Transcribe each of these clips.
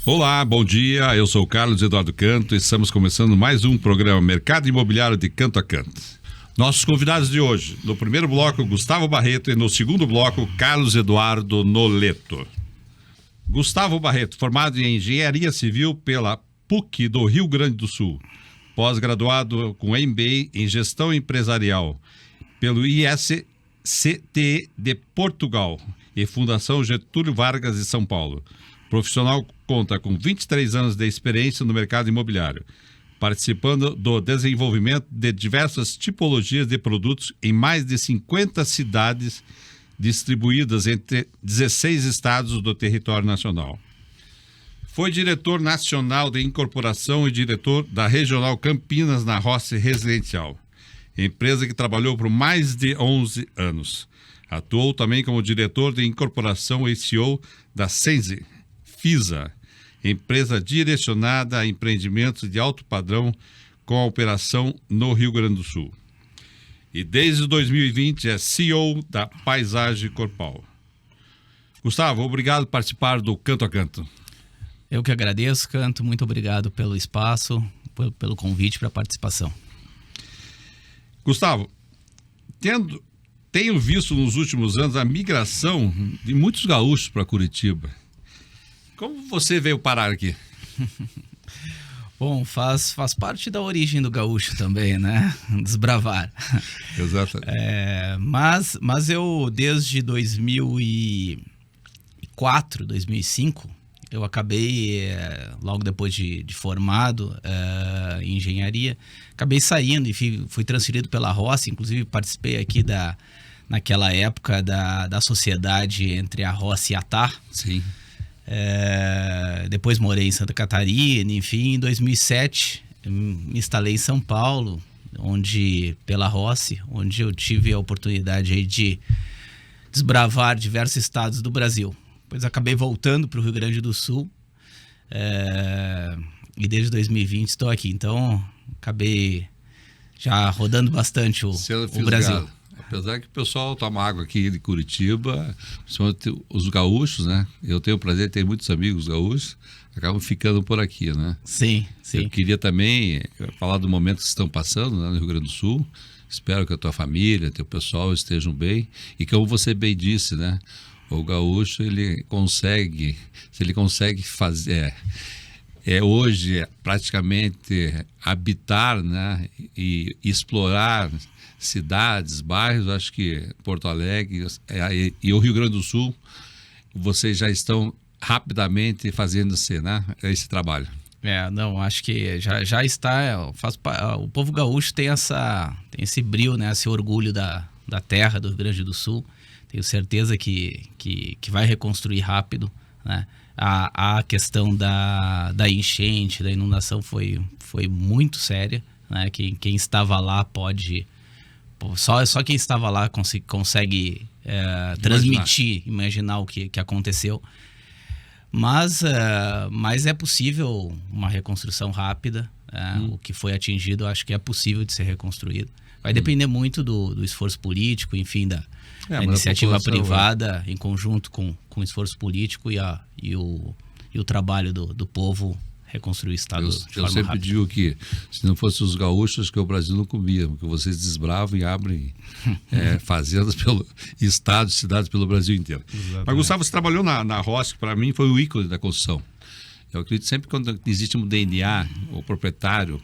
Olá, bom dia, eu sou o Carlos Eduardo Canto e estamos começando mais um programa Mercado Imobiliário de Canto a Canto. Nossos convidados de hoje, no primeiro bloco, Gustavo Barreto e no segundo bloco, Carlos Eduardo Noleto. Gustavo Barreto, formado em Engenharia Civil pela PUC do Rio Grande do Sul, pós-graduado com MBA em Gestão Empresarial pelo ISCT de Portugal e Fundação Getúlio Vargas de São Paulo. Profissional conta com 23 anos de experiência no mercado imobiliário, participando do desenvolvimento de diversas tipologias de produtos em mais de 50 cidades distribuídas entre 16 estados do território nacional. Foi diretor nacional de incorporação e diretor da Regional Campinas na Rossi Residencial, empresa que trabalhou por mais de 11 anos. Atuou também como diretor de incorporação e CEO da Sense FISA, empresa direcionada a empreendimentos de alto padrão com a operação no Rio Grande do Sul. E desde 2020 é CEO da Paisagem Corpal. Gustavo, obrigado por participar do Canto a Canto. Eu que agradeço, Canto. Muito obrigado pelo espaço, pelo convite para a participação. Gustavo, tenho visto nos últimos anos a migração de muitos gaúchos para Curitiba. Como você veio parar aqui? Bom, faz parte da origem do gaúcho também, né? Desbravar. Exato. Mas eu, desde 2004, 2005, eu acabei, logo depois de formado em engenharia, acabei saindo e fui transferido pela Rossi. Inclusive participei aqui naquela época da sociedade entre a Rossi e a TAR. Sim. Depois morei em Santa Catarina, enfim, em 2007 me instalei em São Paulo, pela Rossi, onde eu tive a oportunidade aí de desbravar diversos estados do Brasil. Depois acabei voltando para o Rio Grande do Sul e desde 2020 estou aqui. Então acabei já rodando bastante o Brasil. Apesar que o pessoal toma água aqui de Curitiba, principalmente os gaúchos, né? Eu tenho o prazer de ter muitos amigos gaúchos, acabam ficando por aqui, né? Sim. Eu queria também falar do momento que vocês estão passando, né, no Rio Grande do Sul. Espero que a tua família, teu pessoal estejam bem. E como você bem disse, né? O gaúcho, se ele consegue fazer... hoje, praticamente, habitar, né? E explorar cidades, bairros, acho que Porto Alegre e o Rio Grande do Sul, vocês já estão rapidamente fazendo esse trabalho. Acho que já está, o povo gaúcho tem esse brio, né, esse orgulho da terra do Rio Grande do Sul. Tenho certeza que vai reconstruir rápido, né? A questão da enchente, da inundação foi muito séria, né? Quem estava lá pode... Só quem estava lá consegue imaginar o que aconteceu. Mas é possível uma reconstrução rápida. O que foi atingido, eu acho que é possível de ser reconstruído. Vai depender muito do esforço político, enfim, da iniciativa privada, em conjunto com o esforço político e o trabalho do povo reconstruir o Estado de forma Eu sempre rápida. digo que se não fossem os gaúchos, que o Brasil não comia, porque vocês desbravam e abrem fazendas pelo estado, cidades pelo Brasil inteiro. Exatamente. Mas, Gustavo, você trabalhou na Rossi, que para mim foi o ícone da construção. Eu acredito sempre que quando existe um DNA, o proprietário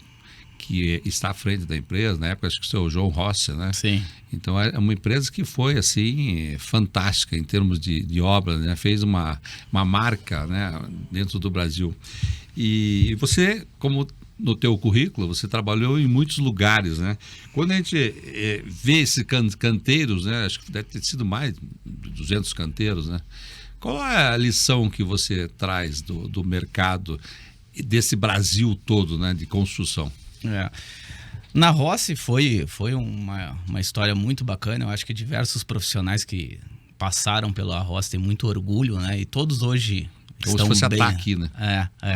que está à frente da empresa, na época acho que o seu João Rossi, né? Sim. Então é uma empresa que foi assim fantástica em termos de obra, né? Fez uma marca, né, dentro do Brasil. E você, como no teu currículo, você trabalhou em muitos lugares, né? Quando a gente vê esses canteiros, né? Acho que deve ter sido mais de 200 canteiros, né? Qual é a lição que você traz do mercado desse Brasil todo, né, de construção? Na Rossi foi uma história muito bacana. Eu acho que diversos profissionais que passaram pela Rossi têm muito orgulho, né? E todos hoje como estão se fosse bem... ataque, né?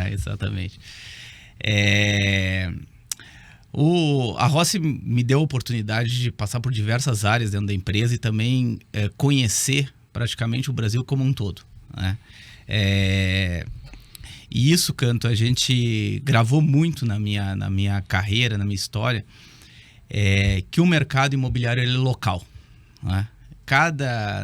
Exatamente. A Rossi me deu a oportunidade de passar por diversas áreas dentro da empresa e também conhecer praticamente o Brasil como um todo, né? E isso, Canto, a gente gravou muito na minha carreira, na minha história, que o mercado imobiliário ele é local, né?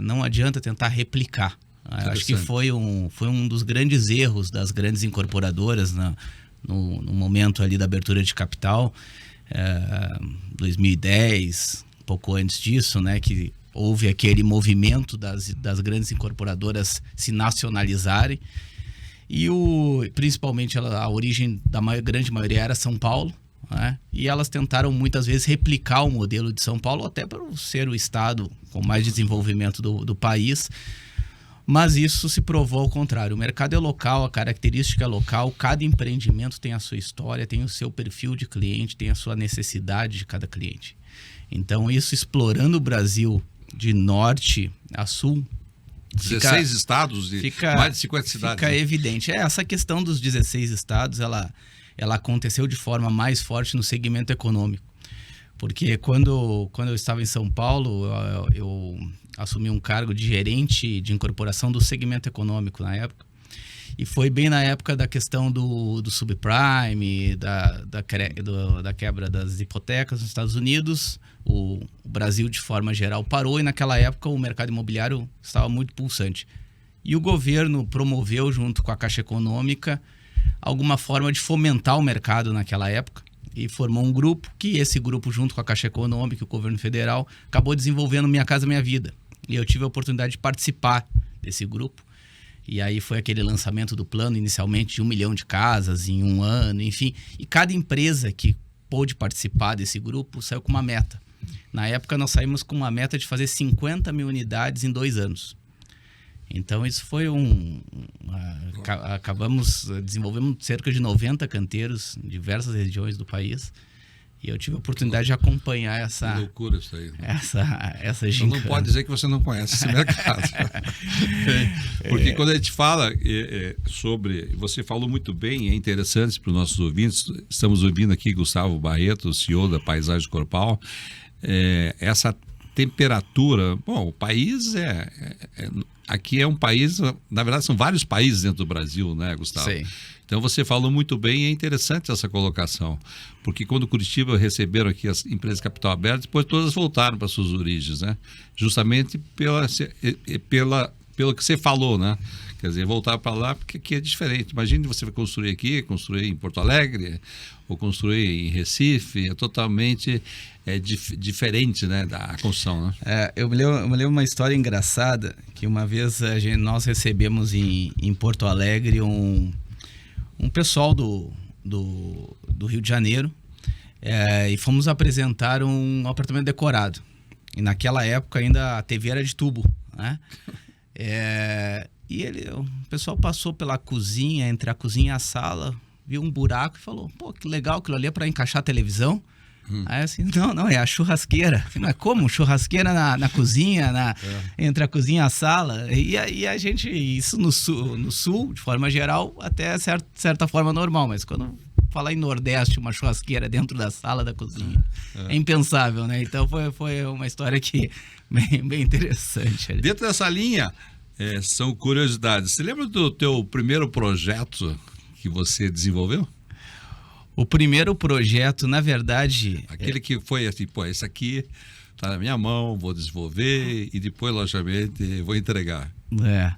Não adianta tentar replicar. Acho que foi um dos grandes erros das grandes incorporadoras no momento ali da abertura de capital, 2010, pouco antes disso, né, que houve aquele movimento das grandes incorporadoras se nacionalizarem. E principalmente a origem da grande maioria era São Paulo, né? E elas tentaram muitas vezes replicar o modelo de São Paulo, até por ser o estado com mais desenvolvimento do país, mas isso se provou ao contrário. O mercado é local, a característica é local, cada empreendimento tem a sua história, tem o seu perfil de cliente, tem a sua necessidade de cada cliente. Então isso, explorando o Brasil de norte a sul, 16 estados e mais de 50 cidades. Fica evidente. Essa questão dos 16 estados, ela aconteceu de forma mais forte no segmento econômico. Porque quando eu estava em São Paulo, eu assumi um cargo de gerente de incorporação do segmento econômico na época. E foi bem na época da questão do subprime, da quebra das hipotecas nos Estados Unidos. O Brasil, de forma geral, parou, e naquela época o mercado imobiliário estava muito pulsante. E o governo promoveu, junto com a Caixa Econômica, alguma forma de fomentar o mercado naquela época, e formou um grupo, que esse grupo, junto com a Caixa Econômica e o governo federal, acabou desenvolvendo Minha Casa Minha Vida. E eu tive a oportunidade de participar desse grupo. E aí foi aquele lançamento do plano, inicialmente, de 1 milhão de casas em um ano, enfim. E cada empresa que pôde participar desse grupo saiu com uma meta. Na época, nós saímos com uma meta de fazer 50 mil unidades em 2 anos. Então, isso foi desenvolvemos cerca de 90 canteiros em diversas regiões do país. E eu tive a oportunidade de acompanhar essa... Que loucura isso aí. Essa gincana. Então não pode dizer que você não conhece esse mercado. Porque quando a gente fala sobre... Você falou muito bem, é interessante para os nossos ouvintes. Estamos ouvindo aqui Gustavo Barreto, CEO da Paisagem Corpal. Essa temperatura... Bom, o país aqui é um país... Na verdade, são vários países dentro do Brasil, né, Gustavo? Sim. Então você falou muito bem, e é interessante essa colocação, porque quando Curitiba receberam aqui as empresas de capital aberto, depois todas voltaram para suas origens, né? Justamente pelo que você falou, né? Quer dizer, voltar para lá, porque aqui é diferente. Imagine você vai construir aqui, construir em Porto Alegre, ou construir em Recife, é totalmente diferente, né, da construção, né? Eu me lembro uma história engraçada, que uma vez nós recebemos em Porto Alegre um pessoal do Rio de Janeiro, e fomos apresentar um apartamento decorado. E naquela época ainda a TV era de tubo, né? O pessoal passou pela cozinha, entre a cozinha e a sala, viu um buraco e falou: pô, que legal, aquilo ali é para encaixar a televisão. Aí assim, não, é a churrasqueira. Mas como? Churrasqueira na cozinha, entre a cozinha e a sala? E aí a gente, isso no sul, de forma geral, até certa forma normal, mas quando falar em Nordeste, uma churrasqueira dentro da sala da cozinha, é impensável, né? Então foi uma história que bem interessante. Dentro dessa linha, são curiosidades. Você lembra do teu primeiro projeto que você desenvolveu? O primeiro projeto, na verdade... Aquele que foi assim, pô, esse aqui está na minha mão, vou desenvolver e depois, logicamente, vou entregar. Na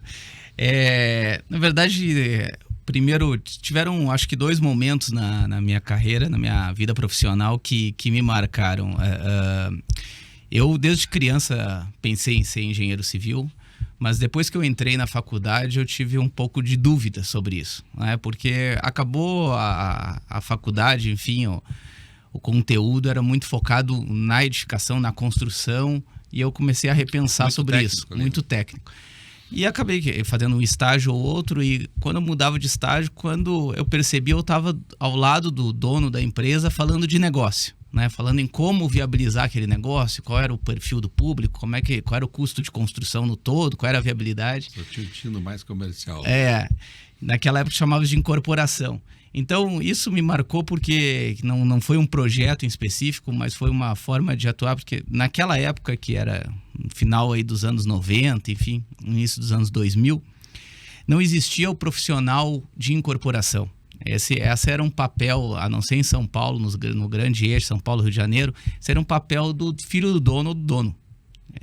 verdade, primeiro, tiveram acho que 2 momentos na minha carreira, na minha vida profissional que me marcaram. Eu, desde criança, pensei em ser engenheiro civil, mas depois que eu entrei na faculdade, eu tive um pouco de dúvida sobre isso, né? Porque acabou a faculdade, enfim, o conteúdo era muito focado na edificação, na construção, e eu comecei a repensar muito sobre isso, muito técnico. E acabei fazendo um estágio ou outro, e quando eu mudava de estágio, quando eu percebi, eu estava ao lado do dono da empresa falando de negócio, né? Falando em como viabilizar aquele negócio, qual era o perfil do público, qual era o custo de construção no todo, qual era a viabilidade. Só tinha um tino mais comercial. Naquela época chamava de incorporação. Então isso me marcou porque não foi um projeto em específico, mas foi uma forma de atuar, porque naquela época, que era no final aí dos anos 90, enfim, início dos anos 2000, não existia o profissional de incorporação. Essa era um papel, a não ser em São Paulo, no grande eixo, São Paulo, Rio de Janeiro, esse era um papel do filho do dono ou do dono,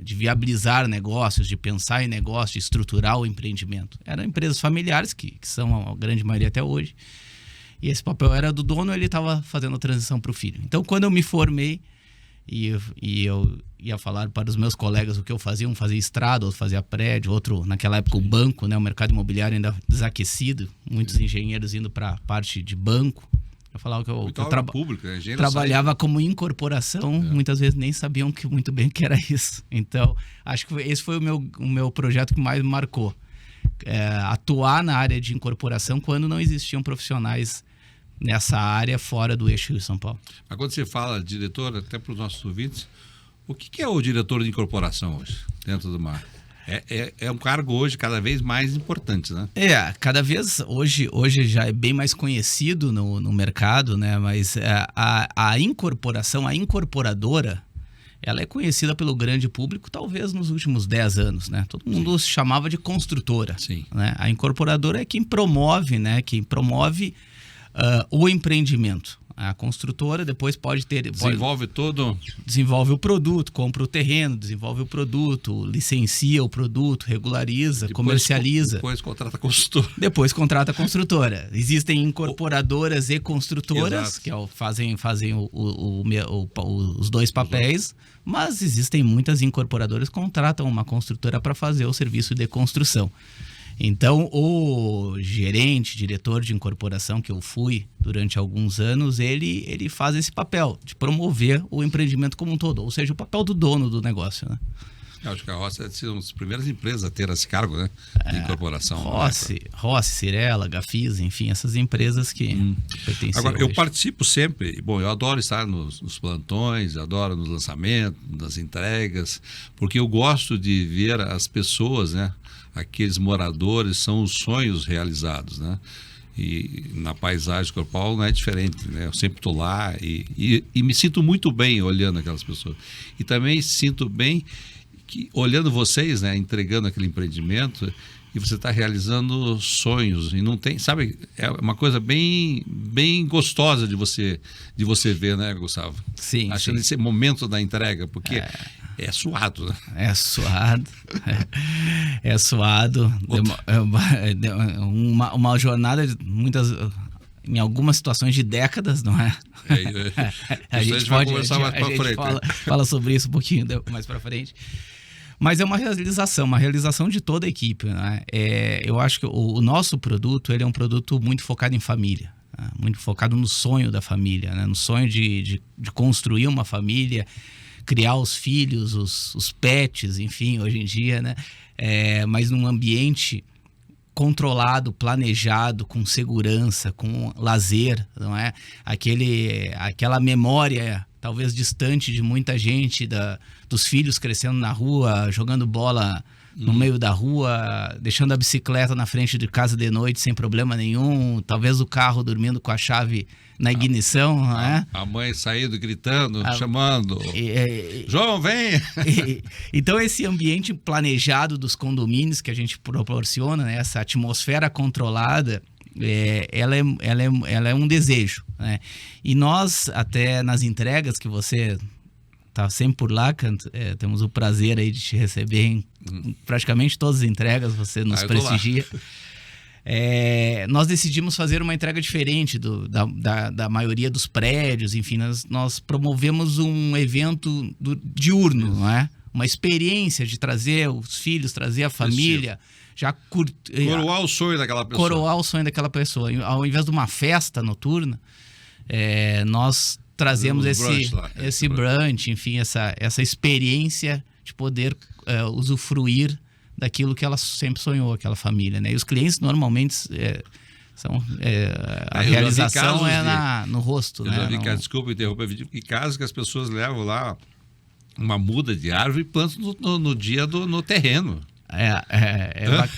de viabilizar negócios, de pensar em negócios, de estruturar o empreendimento. Eram empresas familiares, que são a grande maioria até hoje, e esse papel era do dono, ele estava fazendo a transição para o filho. Então, quando eu me formei, e eu ia falar para os meus colegas o que eu fazia, um fazia estrada, outro fazia prédio, outro, naquela época, o banco, né? O mercado imobiliário ainda desaquecido, muitos engenheiros indo para a parte de banco. Eu falava que eu público, né? Trabalhava como incorporação, muitas vezes nem sabiam muito bem o que era isso. Então, acho que esse foi o meu projeto que mais me marcou. Atuar na área de incorporação quando não existiam profissionais nessa área fora do eixo de São Paulo. Mas quando você fala diretor, até para os nossos ouvintes, o que é o diretor de incorporação hoje, dentro do mar? É um cargo hoje cada vez mais importante, né? Cada vez hoje já é bem mais conhecido no mercado, né? Mas a incorporação, a incorporadora, ela é conhecida pelo grande público talvez nos últimos 10 anos, né? Todo mundo se chamava de construtora. Sim. Né? A incorporadora é quem promove, né? Quem promove o empreendimento. A construtora depois pode ter... Desenvolve o produto, compra o terreno, desenvolve o produto, licencia o produto, regulariza, comercializa. Depois contrata a construtora. Depois contrata a construtora. Existem incorporadoras e construtoras, exato, que fazem os dois papéis, mas existem muitas incorporadoras que contratam uma construtora para fazer o serviço de construção. Então, o gerente, diretor de incorporação que eu fui durante alguns anos, ele faz esse papel de promover o empreendimento como um todo, ou seja, o papel do dono do negócio, né? Eu acho que a Rossi é uma das primeiras empresas a ter esse cargo, né? De incorporação. Rossi, Cirela, Gafisa, enfim, essas empresas que pertencem. Agora, eu participo sempre, eu adoro estar nos plantões, adoro nos lançamentos, nas entregas, porque eu gosto de ver as pessoas, né? Aqueles moradores, são os sonhos realizados, né? E na paisagem corporal não é diferente, né? Eu sempre estou lá e me sinto muito bem olhando aquelas pessoas. E também sinto bem que, olhando vocês, né? Entregando aquele empreendimento, e você está realizando sonhos, e não tem, sabe, é uma coisa bem gostosa de você ver, né, Gustavo? Sim. Achando esse momento da entrega, porque é suado, né? É suado. É suado. Uma jornada, em algumas situações de décadas, não é? A gente vai conversar mais para frente. Fala sobre isso um pouquinho mais para frente. Mas é uma realização de toda a equipe, né? Eu acho que o nosso produto, ele é um produto muito focado em família, né? Muito focado no sonho da família, né? No sonho de construir uma família, criar os filhos, os pets, enfim, hoje em dia, né? Mas num ambiente controlado, planejado, com segurança, com lazer, não é? Aquela memória talvez distante de muita gente, dos filhos crescendo na rua, jogando bola no meio da rua, deixando a bicicleta na frente de casa de noite sem problema nenhum, talvez o carro dormindo com a chave na ignição, não é? A mãe saindo, gritando, chamando. João, vem! Então, esse ambiente planejado dos condomínios que a gente proporciona, né? Essa atmosfera controlada, ela é um desejo, né? E nós, até nas entregas que você está sempre por lá, temos o prazer aí de te receber em praticamente todas as entregas, você nos prestigia. Nós decidimos fazer uma entrega diferente da maioria dos prédios, enfim, nós promovemos um evento diurno, não é? Uma experiência de trazer os filhos, trazer a família, coroar o sonho daquela pessoa. Coroar o sonho daquela pessoa. Ao invés de uma festa noturna, nós trazemos esse brunch, enfim, essa experiência de poder usufruir daquilo que ela sempre sonhou, aquela família, né? E os clientes normalmente a realização no rosto, né? Eu já vi desculpa interromper, que casos que as pessoas levam lá uma muda de árvore e plantam no terreno.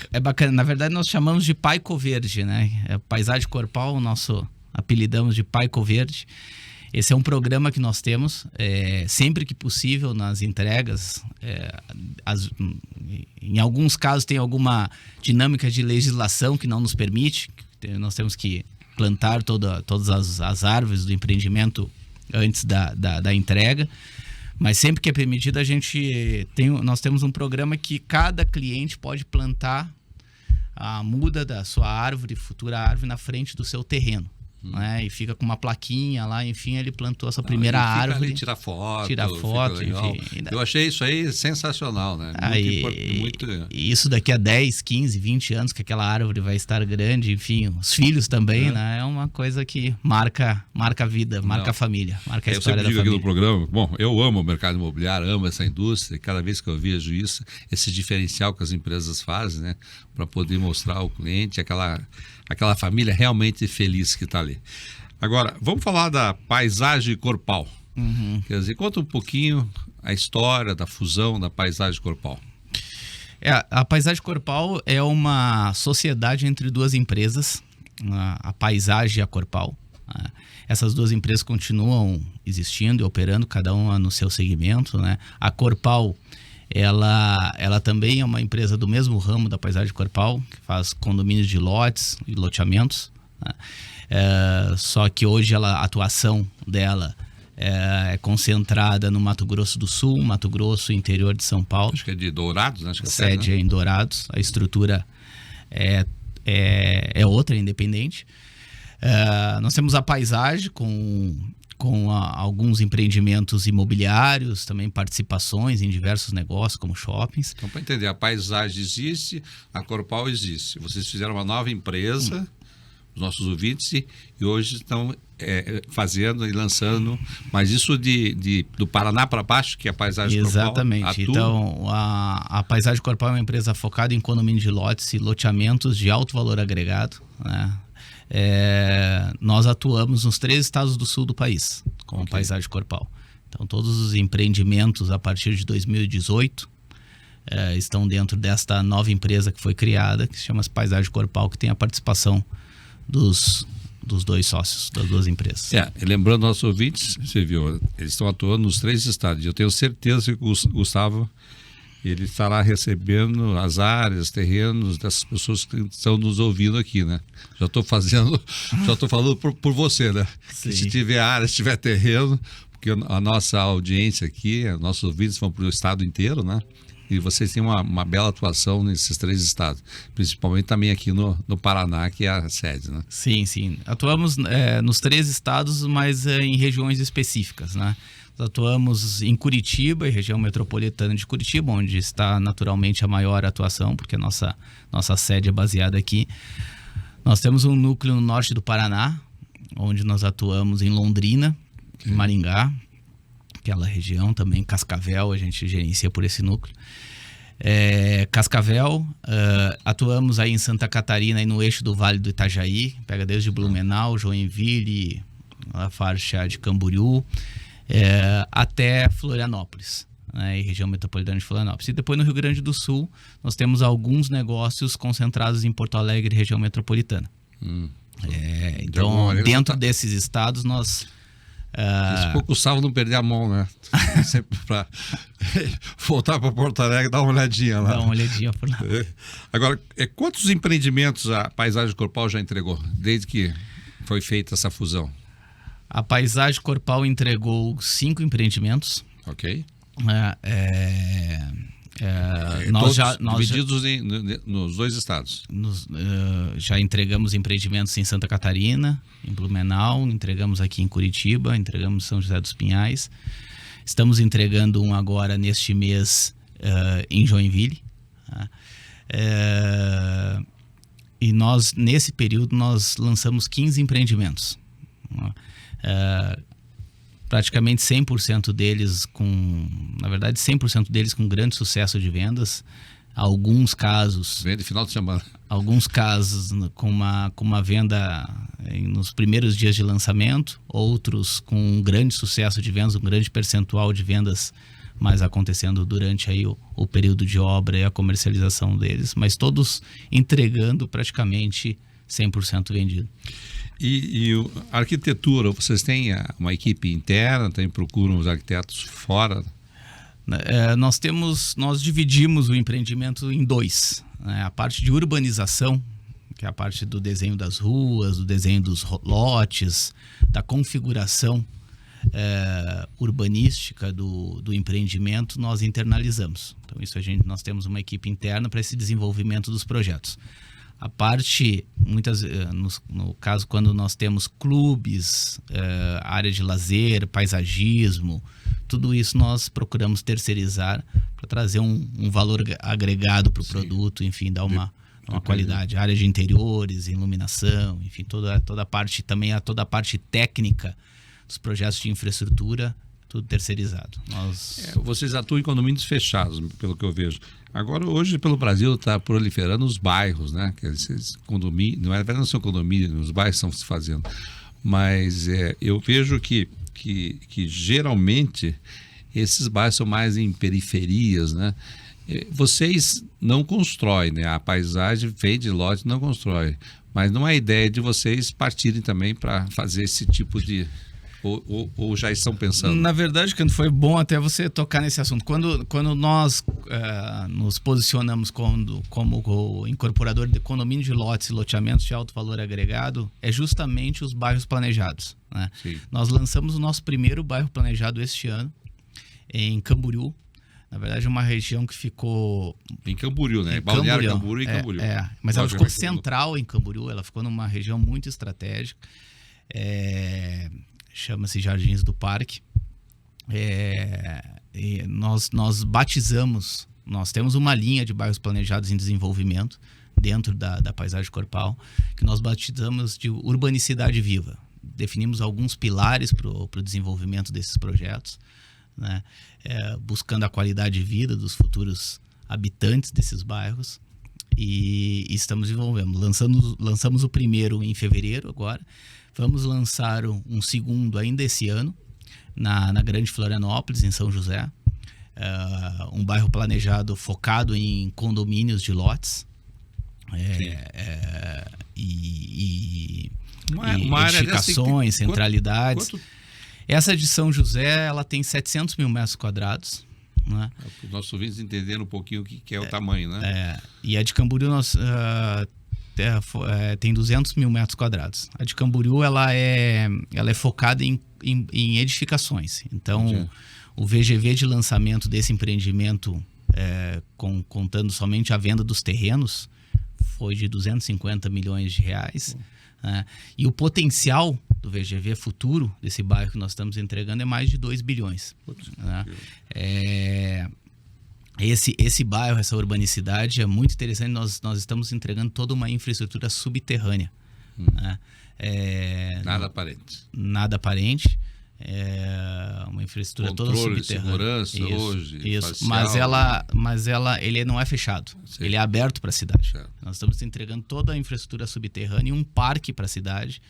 É bacana. Na verdade, nós chamamos de paico verde, né? Paisagem corporal, apelidamos de paico verde. Esse é um programa que nós temos, sempre que possível, nas entregas. Em alguns casos tem alguma dinâmica de legislação que não nos permite. Nós temos que plantar todas as árvores do empreendimento antes da entrega. Mas sempre que é permitido, nós temos um programa que cada cliente pode plantar a muda da sua árvore, futura árvore, na frente do seu terreno. Né? E fica com uma plaquinha lá, enfim, ele plantou essa primeira árvore. Ali, tira foto, enfim. Eu achei isso aí sensacional, né? Muito... Isso daqui a 10, 15, 20 anos que aquela árvore vai estar grande, enfim, os filhos também, né? É uma coisa que marca a vida, marca a família, marca a história da família. Eu sempre digo aqui no programa, bom, eu amo o mercado imobiliário, amo essa indústria, e cada vez que eu vejo isso, esse diferencial que as empresas fazem, né? Para poder mostrar ao cliente aquela família realmente feliz que está ali. Agora, vamos falar da Paisagem Corpal. Quer dizer, conta um pouquinho a história da fusão da Paisagem Corpal. A Paisagem Corpal é uma sociedade entre duas empresas, a Paisagem e a Corpal. Essas duas empresas continuam existindo e operando, cada uma no seu segmento, né? A Corpal, ela também é uma empresa do mesmo ramo da Paisagem Corpal, que faz condomínios de lotes e loteamentos, né? Só que hoje a atuação dela é concentrada no Mato Grosso do Sul, Mato Grosso, interior de São Paulo. Acho que é de Dourados, né? Acho que sede é em Dourados. A estrutura é outra, independente. Nós temos a Paisagem com alguns empreendimentos imobiliários, também participações em diversos negócios, como shoppings. Então, para entender, a Paisagem existe, a Corpal existe. Vocês fizeram uma nova empresa, os nossos ouvintes, e hoje estão fazendo e lançando, mas isso do Paraná para baixo, que é a Paisagem Corpal. Exatamente. Então, a Paisagem Corpal é uma empresa focada em condomínio de lotes e loteamentos de alto valor agregado, né? Nós atuamos nos 3 estados do sul do país com a Paisagem Corpal. Então, todos os empreendimentos a partir de 2018 estão dentro desta nova empresa que foi criada, que se chama Paisagem Corpal, que tem a participação dos 2 sócios, das 2 empresas. Lembrando aos ouvintes, você viu, eles estão atuando nos 3 estados. Eu tenho certeza que o Gustavo ele estará recebendo as áreas, terrenos dessas pessoas que estão nos ouvindo aqui, né? Já estou falando por você, né? Que se tiver área, se tiver terreno, porque a nossa audiência aqui, nossos ouvintes vão para o estado inteiro, né? E vocês têm uma bela atuação nesses 3 estados, principalmente também aqui no Paraná, que é a sede, né? Sim. Atuamos nos 3 estados, mas em regiões específicas, né? Atuamos em Curitiba, em região metropolitana de Curitiba, onde está naturalmente a maior atuação, porque a nossa sede é baseada aqui. Nós temos um núcleo no norte do Paraná, onde nós atuamos em Londrina, em Maringá, aquela região também, Cascavel, a gente gerencia por esse núcleo. Cascavel, atuamos aí em Santa Catarina e no eixo do Vale do Itajaí, pega desde Blumenau, Joinville, a faixa de Camboriú, até Florianópolis, né, e região metropolitana de Florianópolis. E depois no Rio Grande do Sul, nós temos alguns negócios concentrados em Porto Alegre, região metropolitana. Então, dentro desses estados, nós... Esse pouco salvo não perder a mão, né? Sempre para voltar para Porto Alegre, dar uma olhadinha lá. Dá uma olhadinha por lá. Agora, quantos empreendimentos a Paisagem Corpal já entregou, desde que foi feita essa fusão? A Paisagem Corpal entregou 5 empreendimentos. Ok. Divididos nos 2 estados. Já entregamos empreendimentos em Santa Catarina, em Blumenau, entregamos aqui em Curitiba, entregamos em São José dos Pinhais. Estamos entregando um agora neste mês em Joinville. E nós, nesse período, nós lançamos 15 empreendimentos. Praticamente 100% deles na verdade 100% deles com grande sucesso de vendas. Alguns casos... Vende final de semana. Alguns casos com uma venda nos primeiros dias de lançamento, outros com um grande sucesso de vendas, um grande percentual de vendas, mas acontecendo durante aí o período de obra e a comercialização deles, mas todos entregando praticamente 100% vendido. A arquitetura, vocês têm uma equipe interna, procuram os arquitetos fora? Nós dividimos o empreendimento em dois, né? A parte de urbanização, que é a parte do desenho das ruas, do desenho dos lotes, da configuração urbanística do empreendimento, nós internalizamos. Então isso nós temos uma equipe interna para esse desenvolvimento dos projetos. A parte, no caso, quando nós temos clubes, área de lazer, paisagismo, tudo isso nós procuramos terceirizar para trazer um valor agregado para o produto, enfim, dar uma qualidade. Área de interiores, iluminação, enfim, toda a parte, também toda a parte técnica dos projetos de infraestrutura, tudo terceirizado. Vocês atuam em condomínios fechados, pelo que eu vejo. Agora, hoje, pelo Brasil, está proliferando os bairros, né? Esses condomínios, não são condomínios, os bairros estão se fazendo. Mas eu vejo que geralmente esses bairros são mais em periferias, né? Vocês não constroem, né? A paisagem vem de lote, não constrói. Mas não é ideia de vocês partirem também para fazer esse tipo de... Ou já estão pensando? Na verdade, Canto, foi bom até você tocar nesse assunto. Quando nós nos posicionamos como incorporador de condomínio de lotes e loteamentos de alto valor agregado, é justamente os bairros planejados, né? Nós lançamos o nosso primeiro bairro planejado este ano, em Camboriú. Na verdade, uma região que ficou... Em Camboriú, né? Balneário Camboriú e Camboriú. Mas ela ficou central em Camboriú, ela ficou numa região muito estratégica. Chama-se Jardins do Parque. E nós batizamos, nós temos uma linha de bairros planejados em desenvolvimento dentro da paisagem corpal, que nós batizamos de urbanicidade viva. Definimos alguns pilares para o desenvolvimento desses projetos, né? Buscando a qualidade de vida dos futuros habitantes desses bairros, e estamos desenvolvendo. Lançamos o primeiro em fevereiro agora. Vamos lançar um segundo ainda esse ano, na Grande Florianópolis, em São José. Um bairro planejado focado em condomínios de lotes. Uma edificações, centralidades. Essa de São José, ela tem 700 mil metros quadrados. Né? Para os nossos ouvintes entenderem um pouquinho o que é o tamanho, né? E a de Camboriú tem 200 mil metros quadrados. A de Camboriú ela é focada em edificações. Então, o VGV de lançamento desse empreendimento, contando somente a venda dos terrenos, foi de 250 milhões de reais. E o potencial do VGV futuro, desse bairro que nós estamos entregando, é mais de 2 bilhões. Esse bairro, essa urbanicidade é muito interessante. Nós estamos entregando toda uma infraestrutura subterrânea. Nada aparente. Nada aparente. Uma infraestrutura controle, toda subterrânea. Segurança hoje. Isso. Mas ele não é fechado. Sim. Ele é aberto para a cidade. Certo. Nós estamos entregando toda a infraestrutura subterrânea e um parque para a cidade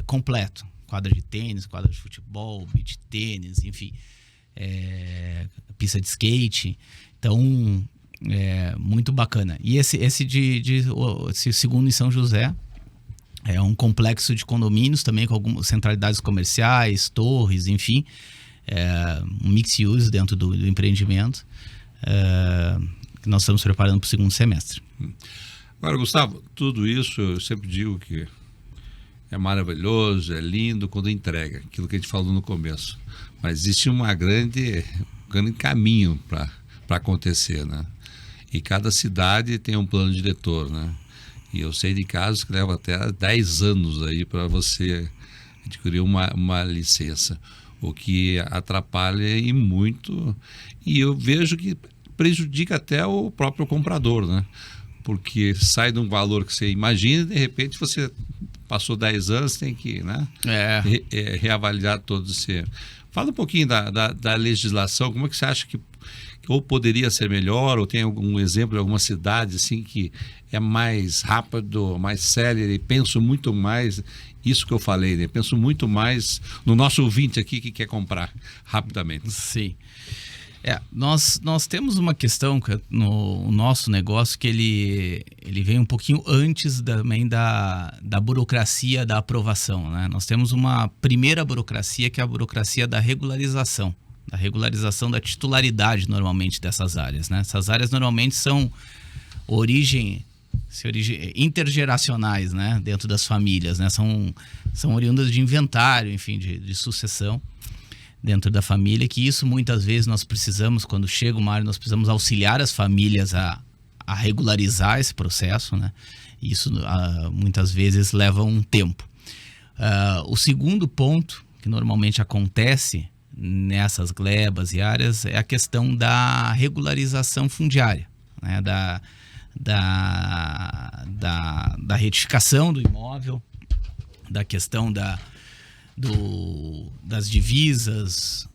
completo. Quadra de tênis, quadra de futebol, beach tênis, enfim. Pista de skate. Então, muito bacana. E esse segundo em São José é um complexo de condomínios também, com algumas centralidades comerciais, torres, enfim. Um mix use dentro do empreendimento, que nós estamos preparando para o segundo semestre. Agora, Gustavo, tudo isso eu sempre digo que é maravilhoso, é lindo quando entrega, aquilo que a gente falou no começo. Mas existe um grande caminho para acontecer, né? E cada cidade tem um plano diretor, né? E eu sei de casos que levam até 10 anos aí para você adquirir uma licença, o que atrapalha e muito. E eu vejo que prejudica até o próprio comprador, né? Porque sai de um valor que você imagina e de repente você passou 10 anos, tem que, né? Reavaliar todo esse... Fala um pouquinho da legislação, como é que você acha que ou poderia ser melhor, ou tem algum exemplo de alguma cidade assim que é mais rápido, mais célere, penso muito mais, isso que eu falei, né? Penso muito mais no nosso ouvinte aqui que quer comprar rapidamente. Sim. Nós temos uma questão no nosso negócio que ele vem um pouquinho antes também da burocracia da aprovação, né? Nós temos uma primeira burocracia, que é a burocracia da regularização da titularidade normalmente dessas áreas, né? Essas áreas normalmente são origem intergeracionais, né? Dentro das famílias, né? São oriundas de inventário, enfim, de sucessão dentro da família, que isso muitas vezes nós precisamos, quando chega uma área, nós precisamos auxiliar as famílias a regularizar esse processo, né? Isso muitas vezes leva um tempo. O segundo ponto que normalmente acontece nessas glebas e áreas é a questão da regularização fundiária, né? Da retificação do imóvel, da questão das divisas,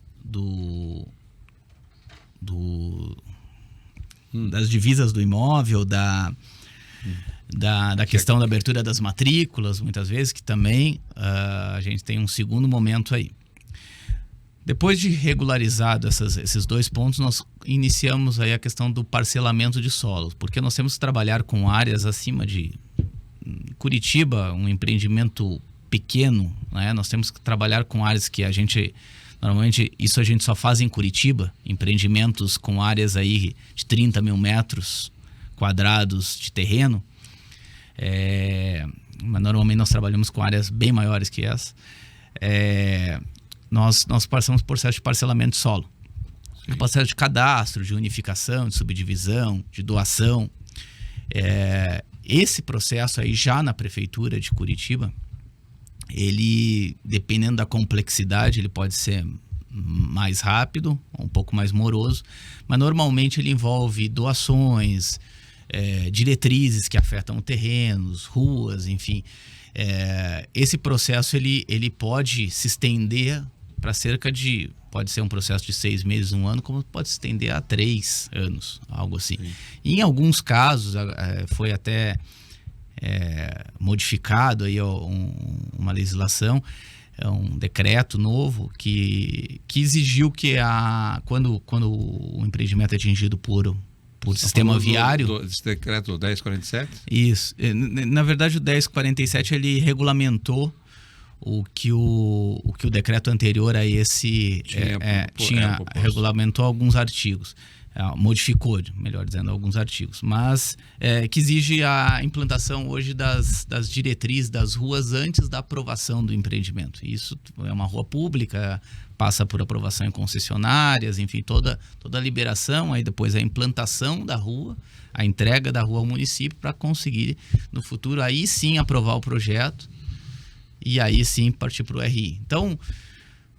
das divisas do imóvel, da questão da abertura das matrículas, muitas vezes, que também a gente tem um segundo momento aí. Depois de regularizado esses dois pontos, nós iniciamos aí a questão do parcelamento de solos, porque nós temos que trabalhar com áreas acima de Curitiba, um empreendimento pequeno, né? Nós temos que trabalhar com áreas que normalmente isso a gente só faz em Curitiba, empreendimentos com áreas aí de 30 mil metros quadrados de terreno, mas normalmente nós trabalhamos com áreas bem maiores que essa. Nós passamos por processo de parcelamento de solo. O processo de cadastro, de unificação, de subdivisão, de doação. Esse processo aí já na prefeitura de Curitiba, ele, dependendo da complexidade, ele pode ser mais rápido, um pouco mais moroso, mas normalmente ele envolve doações, diretrizes que afetam terrenos, ruas, enfim. Esse processo ele pode se estender para pode ser um processo de 6 meses, 1 ano, como pode se estender a 3 anos, algo assim. E em alguns casos foi até modificado aí uma legislação, um decreto novo que exigiu que quando o empreendimento é atingido por sistema viário... Esse decreto 1047? Isso. Na verdade, o 1047 ele regulamentou o que o decreto anterior a esse regulamentou alguns artigos. Modificou, melhor dizendo, alguns artigos, mas que exige a implantação hoje das diretrizes das ruas antes da aprovação do empreendimento. Isso é uma rua pública, passa por aprovação em concessionárias, enfim, toda a liberação, aí depois a implantação da rua, a entrega da rua ao município para conseguir, no futuro, aí sim aprovar o projeto e aí sim partir para o RI. Então,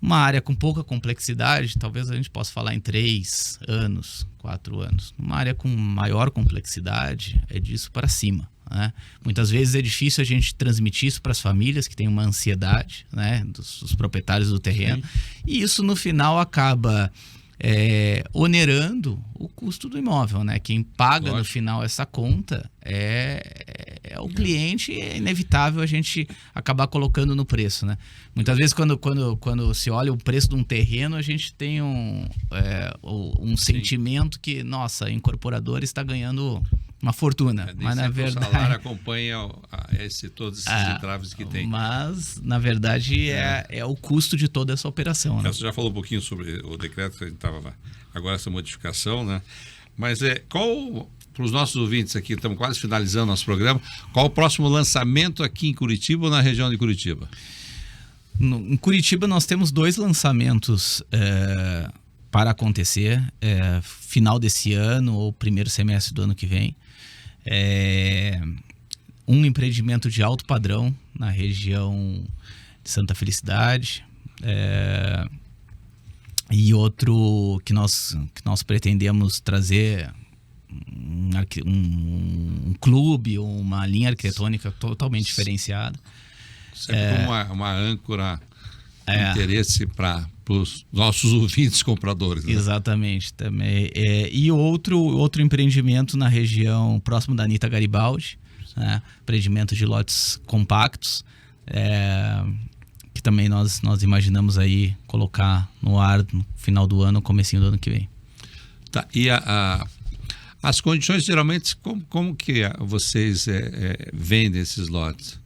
uma área com pouca complexidade, talvez a gente possa falar em 3 anos, 4 anos. Uma área com maior complexidade é disso para cima, né? Muitas vezes é difícil a gente transmitir isso para as famílias que têm uma ansiedade, né, dos proprietários do terreno. Sim. E isso no final acaba onerando o custo do imóvel, né? Quem paga no final essa conta é o cliente, e é inevitável a gente acabar colocando no preço, né? Muitas vezes quando se olha o preço de um terreno, a gente tem um sentimento que, nossa, a incorporadora está ganhando uma fortuna, mas na verdade... O salário acompanha todos esses entraves que tem. Mas, na verdade, é o custo de toda essa operação, né? Você já falou um pouquinho sobre o decreto que a gente estava... Agora essa modificação, né? Mas para os nossos ouvintes aqui, estamos quase finalizando nosso programa, qual o próximo lançamento aqui em Curitiba ou na região de Curitiba? Em Curitiba nós temos 2 lançamentos para acontecer, final desse ano ou primeiro semestre do ano que vem. Um empreendimento de alto padrão na região de Santa Felicidade, e outro que nós pretendemos trazer um clube ou uma linha arquitetônica totalmente diferenciada. Sempre uma âncora de interesse para os nossos ouvintes compradores, né? Exatamente. Também. E outro empreendimento na região próximo da Anita Garibaldi, né? Empreendimento de lotes compactos, que também nós imaginamos aí colocar no ar no final do ano, comecinho do ano que vem. Tá, e as condições, geralmente, como que vocês vendem esses lotes?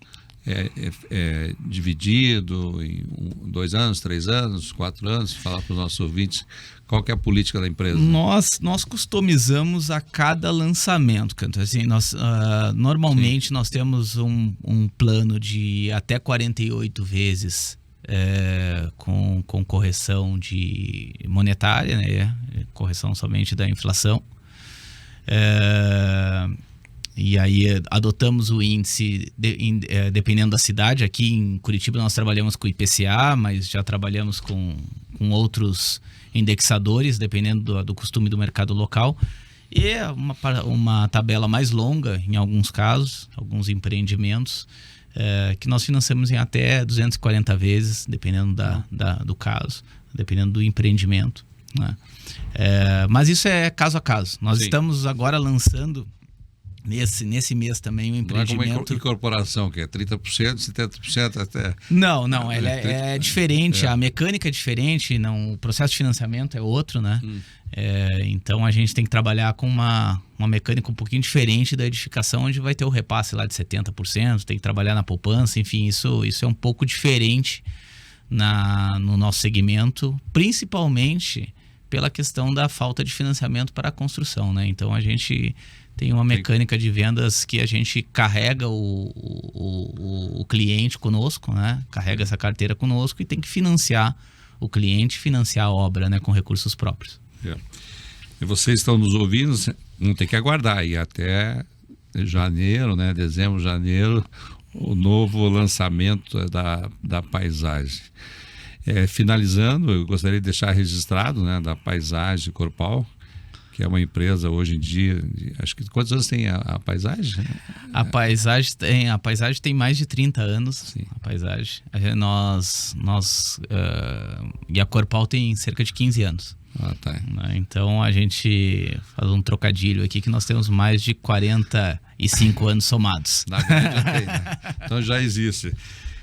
É dividido em 2 anos, 3 anos, 4 anos? Falar para os nossos ouvintes qual que é a política da empresa. Nós customizamos a cada lançamento, Canto. Assim, normalmente nós temos um plano de até 48 vezes com correção monetária, né? Correção somente da inflação. E aí adotamos o índice dependendo da cidade. Aqui em Curitiba nós trabalhamos com IPCA, mas já trabalhamos com outros indexadores, dependendo do costume do mercado local. E uma tabela mais longa, em alguns casos, alguns empreendimentos, que nós financiamos em até 240 vezes, dependendo do caso, dependendo do empreendimento, né? Mas isso é caso a caso. Nós estamos agora lançando nesse mês também um empreendimento. Não é como incorporação, que é 30%, 70% até... Não, ela é diferente, a mecânica é diferente, o processo de financiamento é outro, né? Então a gente tem que trabalhar com uma mecânica um pouquinho diferente da edificação, onde vai ter o repasse lá de 70%, tem que trabalhar na poupança, enfim, isso é um pouco diferente no nosso segmento, principalmente pela questão da falta de financiamento para a construção, né? Então a gente tem uma mecânica de vendas que a gente carrega o cliente conosco, né? Carrega essa carteira conosco e tem que financiar o cliente, financiar a obra, né? Com recursos próprios. E vocês estão nos ouvindo, não tem que aguardar aí até janeiro, né? Dezembro, janeiro, o novo lançamento da Paisagem. Finalizando, eu gostaria de deixar registrado, né, da Paisagem Corpal, que é uma empresa hoje em dia, acho que quantos anos tem a Paisagem? A Paisagem tem mais de 30 anos. Sim. A Paisagem. E a Corpal tem cerca de 15 anos. Tá. Então a gente faz um trocadilho aqui que nós temos mais de 45 anos somados. Na verdade já tem, né? Então já existe.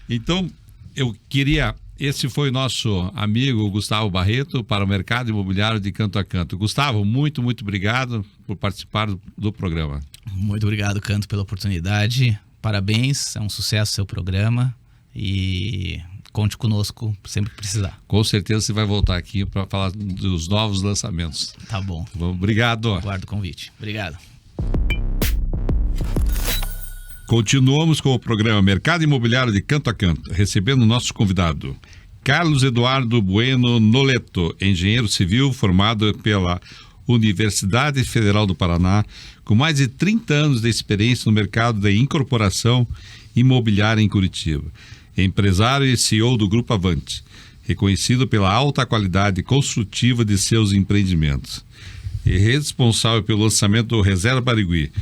Então eu queria... Esse foi o nosso amigo Gustavo Barreto para o Mercado Imobiliário de Canto a Canto. Gustavo, muito, muito obrigado por participar do programa. Muito obrigado, Canto, pela oportunidade. Parabéns, é um sucesso o seu programa e conte conosco sempre que precisar. Com certeza você vai voltar aqui para falar dos novos lançamentos. Tá bom. Obrigado. Aguardo o convite. Obrigado. Continuamos com o programa Mercado Imobiliário de Canto a Canto, recebendo o nosso convidado, Carlos Eduardo Bueno Noleto, engenheiro civil formado pela Universidade Federal do Paraná, com mais de 30 anos de experiência no mercado de incorporação imobiliária em Curitiba. Empresário e CEO do Grupo Avante, reconhecido pela alta qualidade construtiva de seus empreendimentos. E responsável pelo lançamento do Reserva Barigui,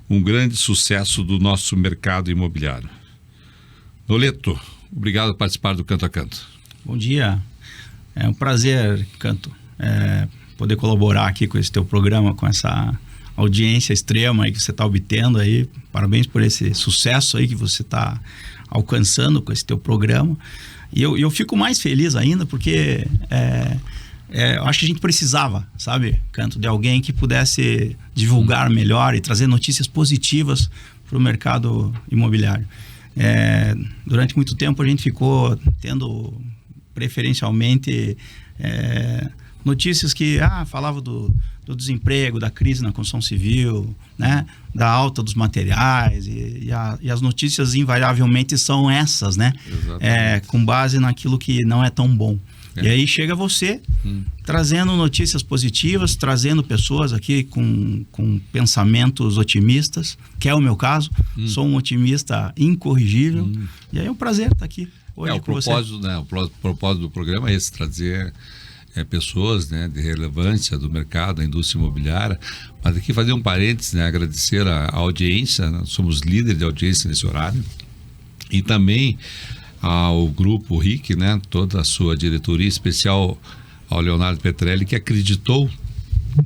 um grande sucesso do nosso mercado imobiliário. Noleto, obrigado por participar do Canto a Canto. Bom dia, é um prazer, Canto, poder colaborar aqui com esse teu programa, com essa audiência extrema aí que você está obtendo aí. Parabéns por esse sucesso aí que você está alcançando com esse teu programa. E eu fico mais feliz ainda porque eu acho que a gente precisava, sabe, Canto, de alguém que pudesse divulgar melhor e trazer notícias positivas para o mercado imobiliário. Durante muito tempo a gente ficou tendo preferencialmente notícias que falavam do desemprego, da crise na construção civil, né, da alta dos materiais e as notícias invariavelmente são essas, né, com base naquilo que não é tão bom. E aí chega você trazendo notícias positivas, trazendo pessoas aqui com pensamentos otimistas, que é o meu caso. Sou um otimista incorrigível. E aí é um prazer estar aqui hoje com você. O propósito do programa é esse, trazer pessoas, né, de relevância do mercado, da indústria imobiliária. Mas aqui fazer um parênteses, né, agradecer a audiência, nós somos líderes de audiência nesse horário. E também ao Grupo RIC, né, toda a sua diretoria, especial ao Leonardo Petrelli, que acreditou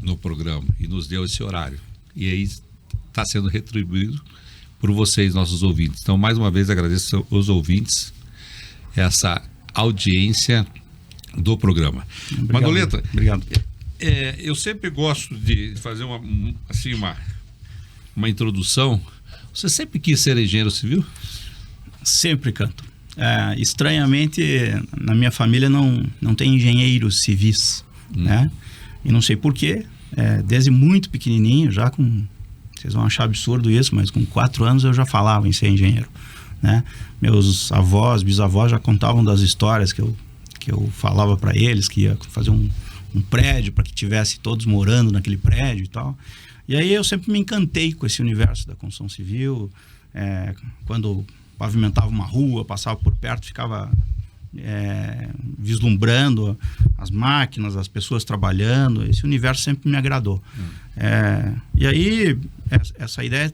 no programa e nos deu esse horário. E aí está sendo retribuído por vocês, nossos ouvintes. Então, mais uma vez, agradeço aos ouvintes essa audiência do programa. Obrigado. Manoleta, obrigado. Eu sempre gosto de fazer uma introdução. Você sempre quis ser engenheiro civil? Sempre, Canto. Estranhamente, na minha família não tem engenheiros civis, né? E não sei porquê. Desde muito pequenininho, já com... Vocês vão achar absurdo isso, mas com 4 anos eu já falava em ser engenheiro, né? Meus avós, bisavós já contavam das histórias que eu falava para eles, que ia fazer um prédio para que tivesse todos morando naquele prédio e tal. E aí eu sempre me encantei com esse universo da construção civil. Quando pavimentava uma rua, passava por perto, ficava vislumbrando as máquinas, as pessoas trabalhando. Esse universo sempre me agradou. E aí essa ideia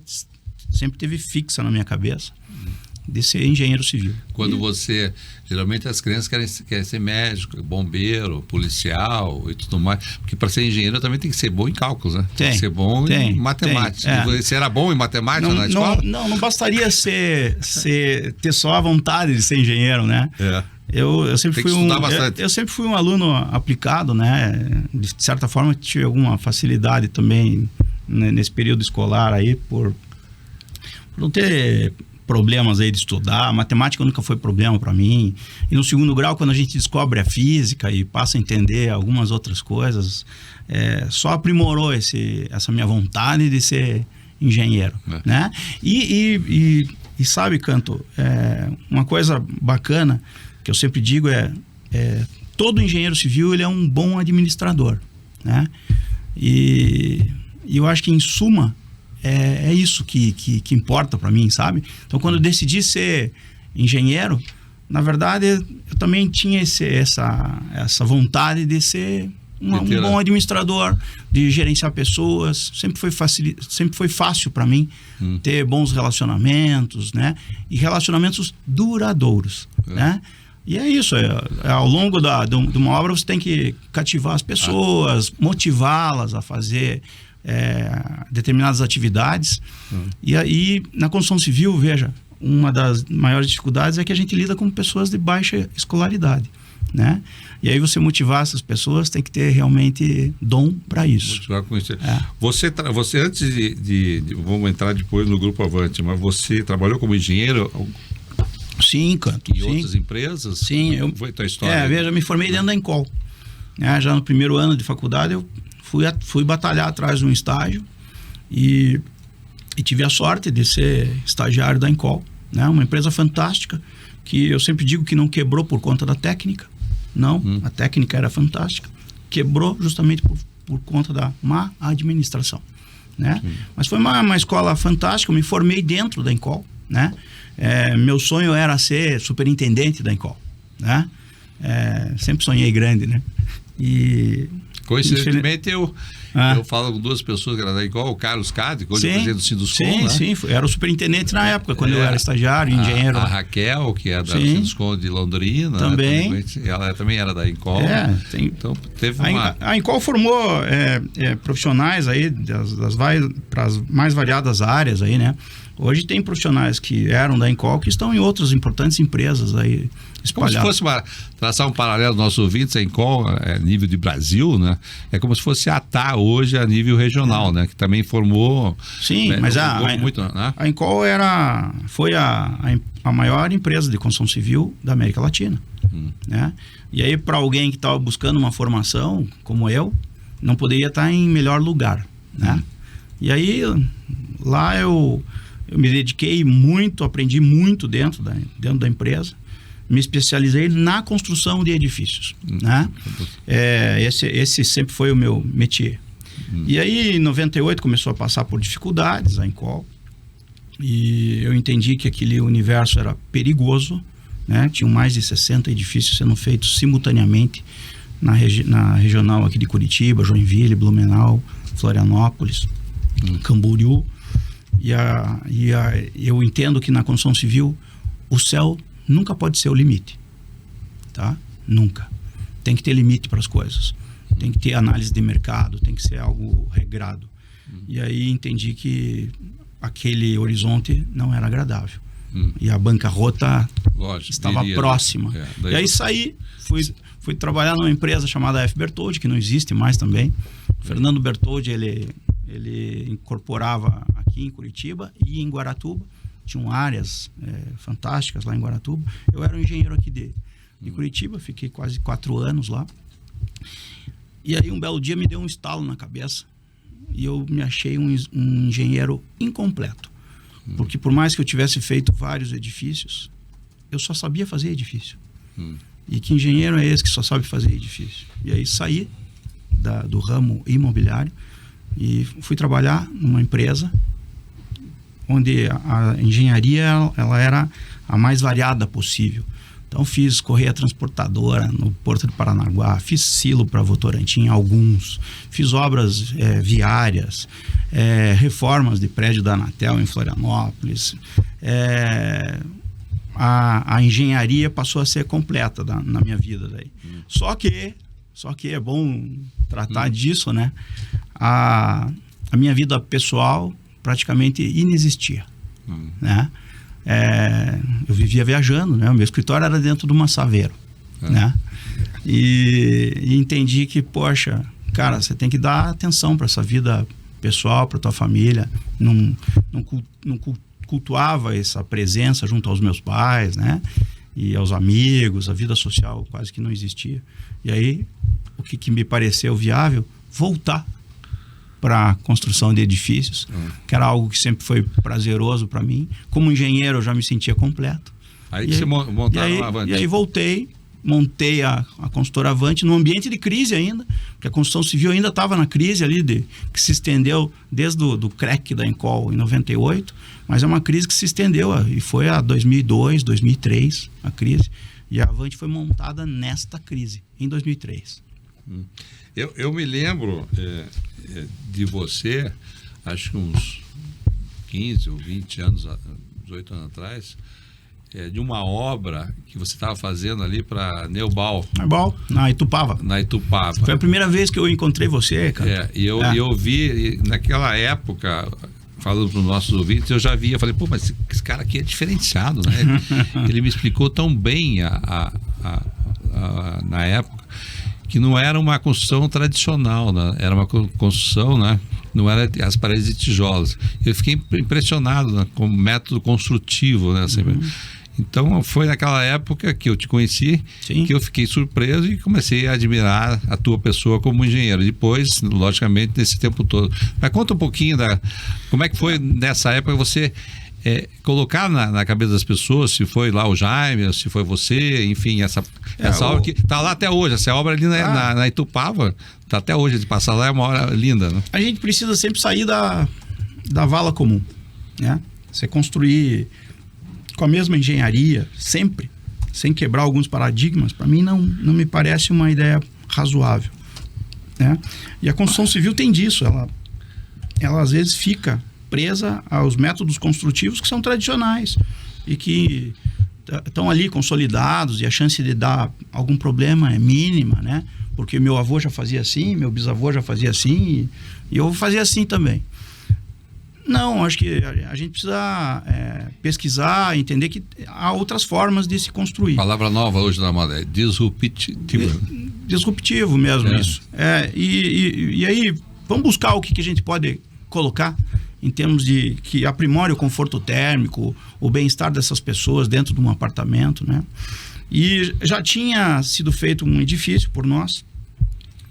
sempre teve fixa na minha cabeça de ser engenheiro civil. Quando você... Geralmente as crianças querem ser médico, bombeiro, policial e tudo mais. Porque para ser engenheiro também tem que ser bom em cálculos, né? Tem que ser bom em matemática. Você era bom em matemática na escola? Não bastaria ter só a vontade de ser engenheiro, né? Eu sempre fui um aluno aplicado, né? De certa forma tive alguma facilidade também, né, nesse período escolar aí por não ter problemas aí de estudar. A matemática nunca foi problema para mim. E no segundo grau, quando a gente descobre a física e passa a entender algumas outras coisas, só aprimorou essa minha vontade de ser engenheiro, né? E sabe, Canto, uma coisa bacana que eu sempre digo todo engenheiro civil ele é um bom administrador, né? E eu acho que, em suma, é isso que importa para mim, sabe? Então, quando eu decidi ser engenheiro, na verdade, eu também tinha essa vontade de ser um bom administrador, de gerenciar pessoas. Sempre foi fácil para mim ter bons relacionamentos, né? E relacionamentos duradouros, né? E é isso, ao longo de uma obra você tem que cativar as pessoas, motivá-las a fazer determinadas atividades. E aí, na construção civil, veja, uma das maiores dificuldades é que a gente lida com pessoas de baixa escolaridade, né? E aí você motivar essas pessoas tem que ter realmente dom para isso. Motivar com isso. Você antes vamos entrar depois no Grupo Avante, mas você trabalhou como engenheiro? Sim, Canto. Em outras empresas? Sim. Foi a tua história? Veja, eu me formei dentro da Encol. Já no primeiro ano de faculdade eu fui batalhar atrás de um estágio e tive a sorte de ser estagiário da Encol, né? Uma empresa fantástica que eu sempre digo que não quebrou por conta da técnica. Não, a técnica era fantástica. Quebrou justamente por conta da má administração, né? Mas foi uma escola fantástica. Eu me formei dentro da Encol, né? Meu sonho era ser superintendente da Encol, né? Sempre sonhei grande, né? E coincidentemente eu falo com 2 pessoas que eram da Encol, o Carlos Cade, que hoje é presidente do Sinduscom, né? Sim, era o superintendente na época, quando eu era estagiário, engenheiro. A Raquel, que é da Sinduscom de Londrina, também. Né? Ela também era da Encol. Então teve a Encol formou profissionais aí para as mais variadas áreas aí, né? Hoje tem profissionais que eram da Encol que estão em outras importantes empresas aí espalhadas. Como se fosse traçar um paralelo dos nossos ouvintes, a Encol nível de Brasil, né? É como se fosse a ATA hoje a nível regional, né? Que também formou... Sim, mas a Encol foi a maior empresa de construção civil da América Latina, né? E aí, para alguém que estava buscando uma formação como eu, não poderia estar em melhor lugar, né? E aí, lá eu me dediquei muito, aprendi muito dentro da empresa, me especializei na construção de edifícios, né? Esse sempre foi o meu métier. E aí, em 98, começou a passar por dificuldades a Encol, e eu entendi que aquele universo era perigoso, né? Tinham mais de 60 edifícios sendo feitos simultaneamente na regional aqui de Curitiba, Joinville, Blumenau, Florianópolis, Camboriú. E eu entendo que na construção civil o céu nunca pode ser o limite, tá? Nunca. Tem que ter limite para as coisas. Tem que ter análise de mercado, tem que ser algo regrado. E aí entendi que aquele horizonte não era agradável. E a bancarrota Lógico, estava viria, próxima. daí E aí saí, fui trabalhar numa empresa chamada F. Bertoldi, que não existe mais também. O Fernando Bertoldi, ele incorporava aqui em Curitiba e em Guaratuba. Tinham áreas fantásticas lá em Guaratuba. Eu era um engenheiro aqui de Curitiba, fiquei quase 4 anos lá. E aí um belo dia me deu um estalo na cabeça e eu me achei um engenheiro incompleto. Porque por mais que eu tivesse feito vários edifícios, eu só sabia fazer edifício. E que engenheiro é esse que só sabe fazer edifício? E aí saí do ramo imobiliário e fui trabalhar numa empresa onde a engenharia ela era a mais variada possível. Então fiz correia transportadora no Porto de Paranaguá, fiz silo para Votorantim, alguns, fiz obras viárias, reformas de prédio da Anatel em Florianópolis. A engenharia passou a ser completa na minha vida daí. Só que é bom tratar disso, né? A minha vida pessoal praticamente inexistia, né? Eu vivia viajando, né? O meu escritório era dentro de uma Saveiro, né? E entendi que, poxa, cara, você tem que dar atenção para essa vida pessoal, para tua família. Não cultuava essa presença junto aos meus pais, né? E aos amigos, a vida social quase que não existia. E aí, o que me pareceu viável, voltar para a construção de edifícios, que era algo que sempre foi prazeroso para mim. Como engenheiro, eu já me sentia completo. Aí que você montaram a Avante. E aí montei a consultora Avante num ambiente de crise ainda, porque a construção civil ainda estava na crise ali, que se estendeu desde do crack da Encol em 98, mas é uma crise que se estendeu, e foi a 2002, 2003, a crise. E a Avante foi montada nesta crise, em 2003. Eu me lembro de você, acho que uns 15 ou 20 anos, 18 anos atrás, de uma obra que você estava fazendo ali para Neubal. Neubal, na Itupava. Na Itupava. Foi a primeira vez que eu encontrei você, cara. E eu vi, naquela época, falando para os nossos ouvintes, eu já via, falei, pô, mas esse cara aqui é diferenciado, né? Ele me explicou tão bem na época, que não era uma construção tradicional, né? Era uma construção, né? Não era as paredes de tijolos. Eu fiquei impressionado, né? Com o método construtivo, né? Então foi naquela época que eu te conheci, que eu fiquei surpreso e comecei a admirar a tua pessoa como engenheiro. Depois, logicamente, nesse tempo todo. Mas conta um pouquinho como é que foi nessa época você colocar na cabeça das pessoas, se foi lá o Jaime, se foi você, enfim, essa obra que está lá até hoje. Essa obra ali na Itupava, está até hoje, de passar lá é uma obra linda, né? A gente precisa sempre sair da vala comum, né? Você construir com a mesma engenharia, sempre, sem quebrar alguns paradigmas, para mim não me parece uma ideia razoável, né? E a construção civil tem disso, ela às vezes fica presa aos métodos construtivos que são tradicionais e que estão ali consolidados, e a chance de dar algum problema é mínima, né? Porque meu avô já fazia assim, meu bisavô já fazia assim, e eu vou fazer assim também. Não, acho que a gente precisa pesquisar, entender que há outras formas de se construir. Palavra nova hoje na moda é disruptivo. Disruptivo mesmo, isso. E aí, vamos buscar o que a gente pode colocar em termos de que aprimore o conforto térmico, o bem-estar dessas pessoas dentro de um apartamento, né? E já tinha sido feito um edifício por nós,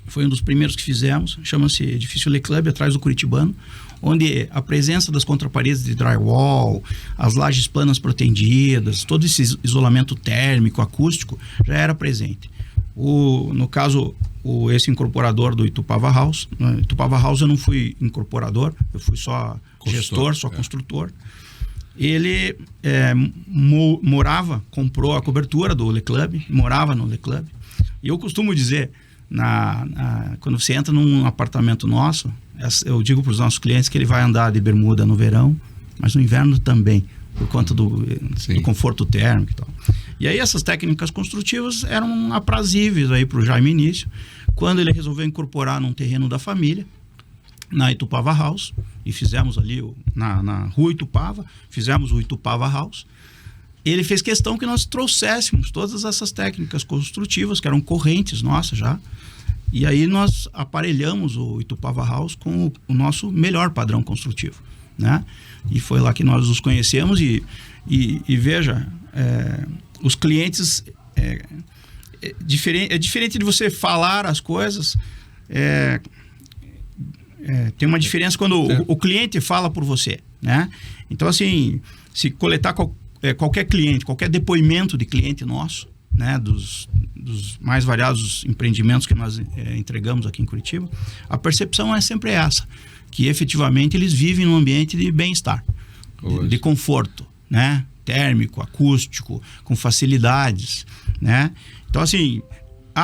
foi um dos primeiros que fizemos, chama-se Edifício Le Club, atrás do Curitibano, onde a presença das contraparedes de drywall, as lajes planas protendidas, todo esse isolamento térmico, acústico, já era presente. No caso, esse incorporador do Itupava House, no Itupava House eu não fui incorporador, eu fui só gestor, só construtor. Ele comprou a cobertura do Le Club, morava no Le Club. E eu costumo dizer, quando você entra num apartamento nosso, eu digo para os nossos clientes que ele vai andar de bermuda no verão, mas no inverno também, por conta do conforto térmico e tal. E aí essas técnicas construtivas eram aprazíveis aí para o Jaime Início, quando ele resolveu incorporar num terreno da família, na Itupava House, e fizemos ali na rua Itupava, fizemos o Itupava House. Ele fez questão que nós trouxéssemos todas essas técnicas construtivas, que eram correntes nossas já, e aí nós aparelhamos o Itupava House com o nosso melhor padrão construtivo, né? E foi lá que nós os conhecemos e veja, os clientes... É diferente de você falar as coisas, tem uma diferença quando o cliente fala por você, né? Então, assim, se coletar qualquer cliente, qualquer depoimento de cliente nosso, né, dos mais variados empreendimentos que nós entregamos aqui em Curitiba, a percepção é sempre essa, que efetivamente eles vivem num ambiente de bem-estar, de conforto, né? Térmico, acústico, com facilidades, né? Então, assim,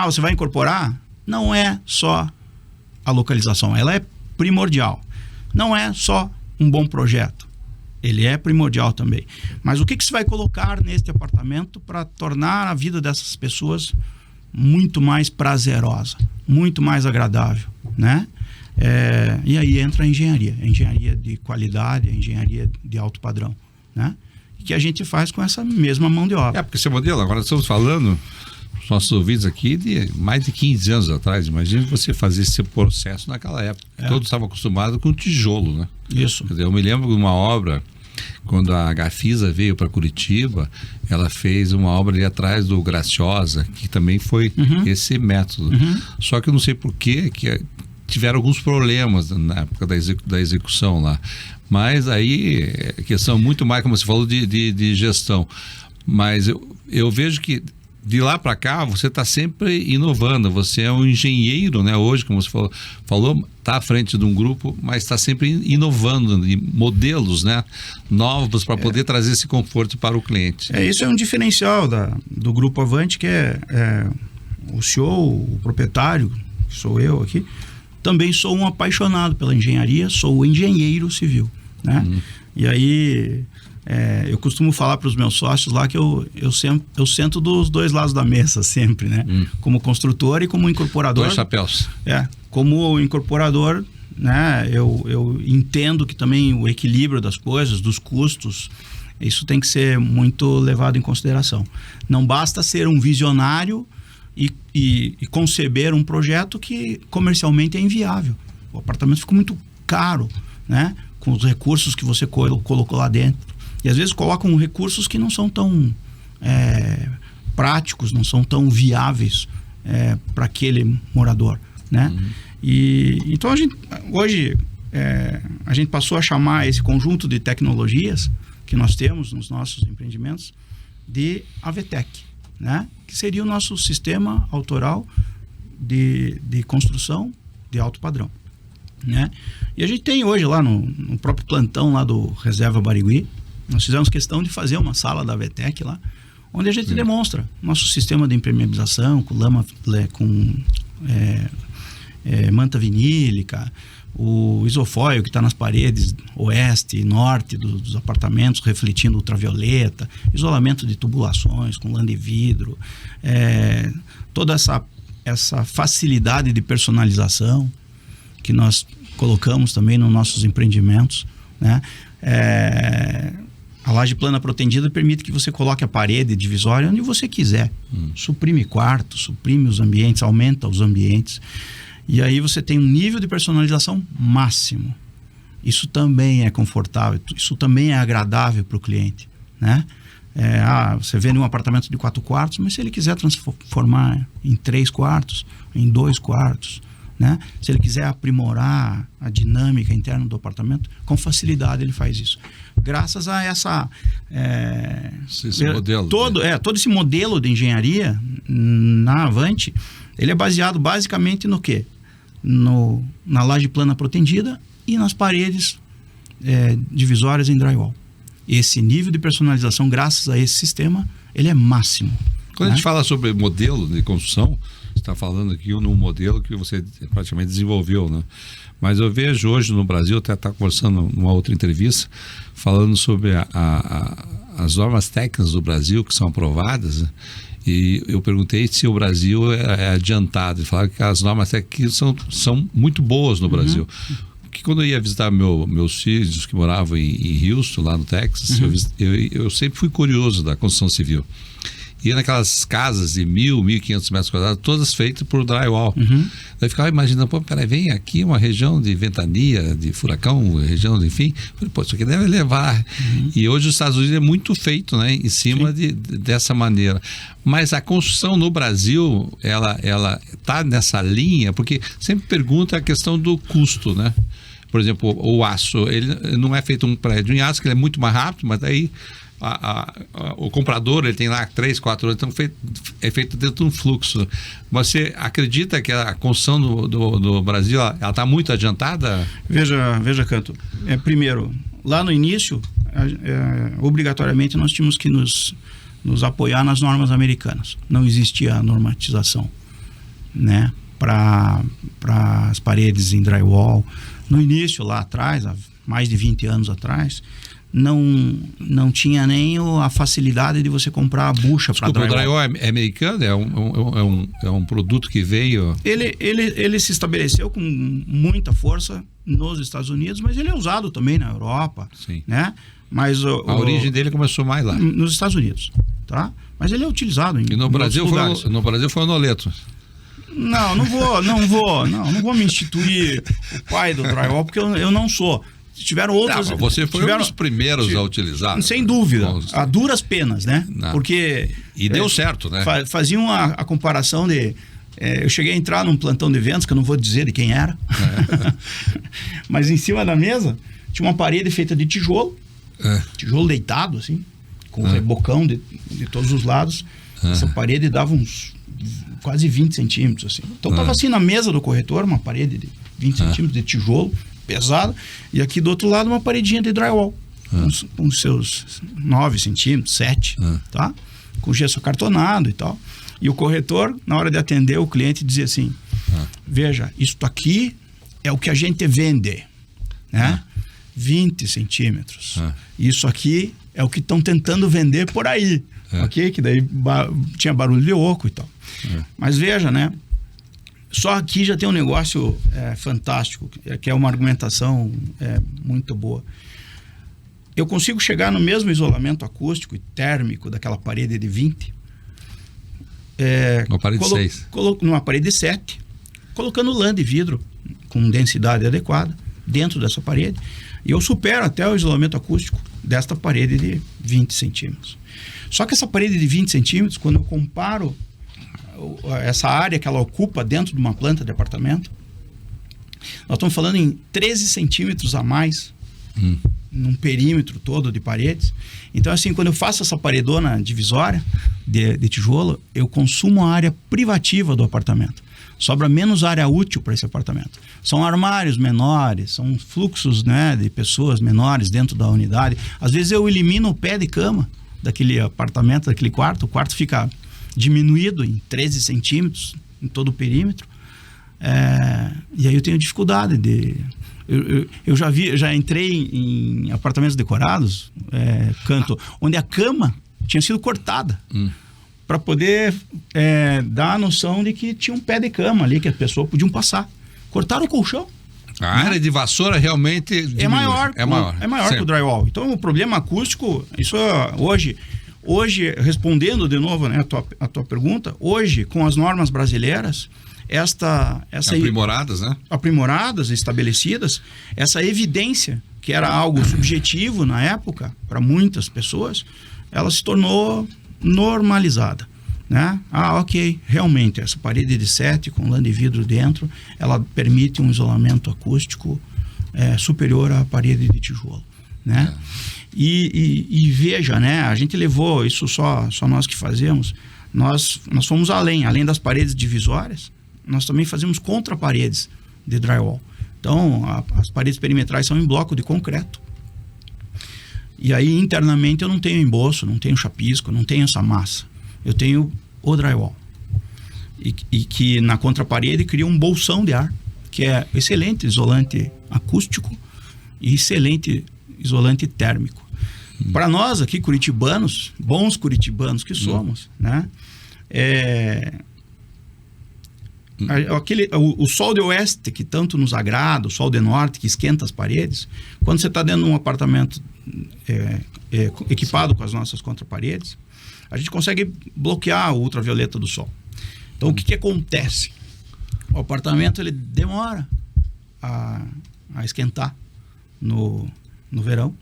você vai incorporar? Não é só a localização, ela é primordial. Não é só um bom projeto, ele é primordial também. Mas o que você vai colocar neste apartamento para tornar a vida dessas pessoas muito mais prazerosa, muito mais agradável, né? E aí entra a engenharia de qualidade, a engenharia de alto padrão, né? Que a gente faz com essa mesma mão de obra. Porque esse modelo, agora estamos falando, os nossos ouvintes aqui, de mais de 15 anos atrás. Imagina você fazer esse processo naquela época. Todos estavam acostumados com tijolo, né? Isso. Quer dizer, eu me lembro de uma obra, quando a Gafisa veio para Curitiba, ela fez uma obra ali atrás do Graciosa, que também foi esse método. Só que eu não sei por que tiveram alguns problemas na época da execução lá. Mas aí, questão muito mais, como você falou, de gestão. Mas eu vejo que de lá para cá, você está sempre inovando. Você é um engenheiro, né? Hoje, como você falou, está à frente de um grupo, mas está sempre inovando em modelos, né, novos para poder trazer esse conforto para o cliente. Isso é um diferencial do Grupo Avante, que o CEO, o proprietário, que sou eu aqui, também sou um apaixonado pela engenharia, sou engenheiro civil, né? E aí eu costumo falar para os meus sócios lá que eu sento dos dois lados da mesa sempre, né? Como construtor e como incorporador. Dois chapéus. Como incorporador, né? Eu entendo que também o equilíbrio das coisas, dos custos, isso tem que ser muito levado em consideração. Não basta ser um visionário e conceber um projeto que comercialmente é inviável. O apartamento fica muito caro, né? Com os recursos que você colocou lá dentro. E às vezes colocam recursos que não são tão práticos, não são tão viáveis para aquele morador, né? Então hoje a gente passou a chamar esse conjunto de tecnologias que nós temos nos nossos empreendimentos de AVTEC, né? Que seria o nosso sistema autoral de construção de alto padrão, né? E a gente tem hoje lá no próprio plantão lá do Reserva Barigui, nós fizemos questão de fazer uma sala da AVTEC lá, onde a gente demonstra nosso sistema de impermeabilização com lama, com manta vinílica, o isofóil que está nas paredes oeste e norte dos apartamentos, refletindo ultravioleta, isolamento de tubulações com lã de vidro, toda essa facilidade de personalização que nós colocamos também nos nossos empreendimentos, né? A laje plana protendida permite que você coloque a parede divisória onde você quiser, suprime quartos, suprime os ambientes, aumenta os ambientes. E aí você tem um nível de personalização máximo. Isso também é confortável, isso também é agradável para o cliente, né? Você vende um apartamento de 4 quartos, mas se ele quiser transformar em 3 quartos, em 2 quartos, né? Se ele quiser aprimorar a dinâmica interna do apartamento, com facilidade ele faz isso. Graças a esse modelo. Todo esse modelo de engenharia na Avante, ele é baseado basicamente no quê? Na laje plana protendida e nas paredes divisórias em drywall. Esse nível de personalização, graças a esse sistema, ele é máximo. Quando a gente fala sobre modelo de construção, você está falando aqui num modelo que você praticamente desenvolveu, né? Mas eu vejo hoje no Brasil, até estava conversando numa outra entrevista, falando sobre as normas técnicas do Brasil que são aprovadas, né? E eu perguntei se o Brasil é adiantado. Falaram que as normas técnicas são muito boas no Brasil. que quando eu ia visitar meus filhos que moravam em Houston, lá no Texas, eu sempre fui curioso da construção civil. Ia naquelas casas de 1.000, 1.500 metros quadrados, todas feitas por drywall. Daí ficava imaginando, pô, peraí, vem aqui uma região de ventania, de furacão, região de, enfim. Falei, pô, isso aqui deve levar. E hoje os Estados Unidos é muito feito, né, em cima dessa maneira. Mas a construção no Brasil, ela tá nessa linha, porque sempre pergunta a questão do custo, né? Por exemplo, o aço, ele não é feito um prédio em aço, que ele é muito mais rápido, mas daí o comprador, ele tem lá 3, 4 anos, então é feito dentro de um fluxo. Você acredita que a construção do Brasil, ela está muito adiantada? Veja, Canto. Primeiro, lá no início, obrigatoriamente nós tínhamos que nos apoiar nas normas americanas. Não existia a normatização, né, para as paredes em drywall. No início, lá atrás, há mais de 20 anos atrás, não tinha nem a facilidade de você comprar a bucha para drywall. O drywall é americano? É um produto que veio... Ele se estabeleceu com muita força nos Estados Unidos, mas ele é usado também na Europa. Sim. Né? Mas a origem dele começou mais lá. Nos Estados Unidos. Tá? Mas ele é utilizado e no Brasil foi o Noleto. Não vou me instituir o pai do drywall, porque eu não sou. Tiveram outros. Você foi um dos primeiros a utilizar. Sem dúvida. A duras penas, né? Não. Porque. E deu certo, né? Faziam a comparação de. Eu cheguei a entrar num plantão de eventos, que eu não vou dizer de quem era. Mas em cima da mesa tinha uma parede feita de tijolo. Tijolo deitado, assim, com rebocão de todos os lados. Essa parede dava uns quase 20 centímetros, assim. Então estava assim na mesa do corretor, uma parede de 20 centímetros de tijolo, pesado, e aqui do outro lado uma paredinha de drywall, com seus 9 centímetros, 7, tá? Com gesso acartonado e tal. E o corretor, na hora de atender o cliente, dizia assim, veja, isto aqui é o que a gente vende, né? 20 centímetros. Isso aqui é o que estão tentando vender por aí. Ok? Que daí tinha barulho de oco e tal. Mas veja, né? Só aqui já tem um negócio fantástico, que é uma argumentação muito boa. Eu consigo chegar no mesmo isolamento acústico e térmico daquela parede de 20. Uma parede de 6. Numa parede de 7, colocando lã de vidro com densidade adequada dentro dessa parede. E eu supero até o isolamento acústico desta parede de 20 centímetros. Só que essa parede de 20 centímetros, quando eu comparo essa área que ela ocupa dentro de uma planta de apartamento, nós estamos falando em 13 centímetros a mais num perímetro todo de paredes. Então, assim, quando eu faço essa paredona divisória de tijolo, eu consumo a área privativa do apartamento. Sobra menos área útil para esse apartamento. São armários menores, são fluxos, né, de pessoas menores dentro da unidade. Às vezes eu elimino o pé de cama daquele apartamento, daquele quarto. O quarto fica diminuído em 13 centímetros em todo o perímetro. E aí eu tenho dificuldade de... Eu já entrei em apartamentos decorados, Canto, onde a cama tinha sido cortada. Para poder dar a noção de que tinha um pé de cama ali, que as pessoas podiam passar. Cortaram o colchão. A área de vassoura realmente diminui. É maior que o drywall. Então, o problema acústico, isso hoje respondendo de novo, né, a tua pergunta, hoje, com as normas brasileiras, essa aprimoradas, né? Aprimoradas, estabelecidas, essa evidência, que era algo subjetivo na época, para muitas pessoas, ela se tornou normalizada, né? Ok, realmente essa parede de 7 com lã de vidro dentro, ela permite um isolamento acústico superior à parede de tijolo, né? E veja, né? A gente levou isso só nós que fazemos. Nós fomos além das paredes divisórias, nós também fazemos contraparedes de drywall. Então as paredes perimetrais são em bloco de concreto. E aí, internamente, eu não tenho emboço, não tenho chapisco, não tenho essa massa. Eu tenho o drywall. E que na contraparede cria um bolsão de ar, que é excelente isolante acústico e excelente isolante térmico. Para nós aqui, curitibanos, bons curitibanos que somos, né? O sol de oeste, que tanto nos agrada, o sol de norte, que esquenta as paredes, quando você está dentro de um apartamento equipado com as nossas contraparedes, a gente consegue bloquear o ultravioleta do sol. Então, o que acontece? O apartamento ele demora a esquentar no verão,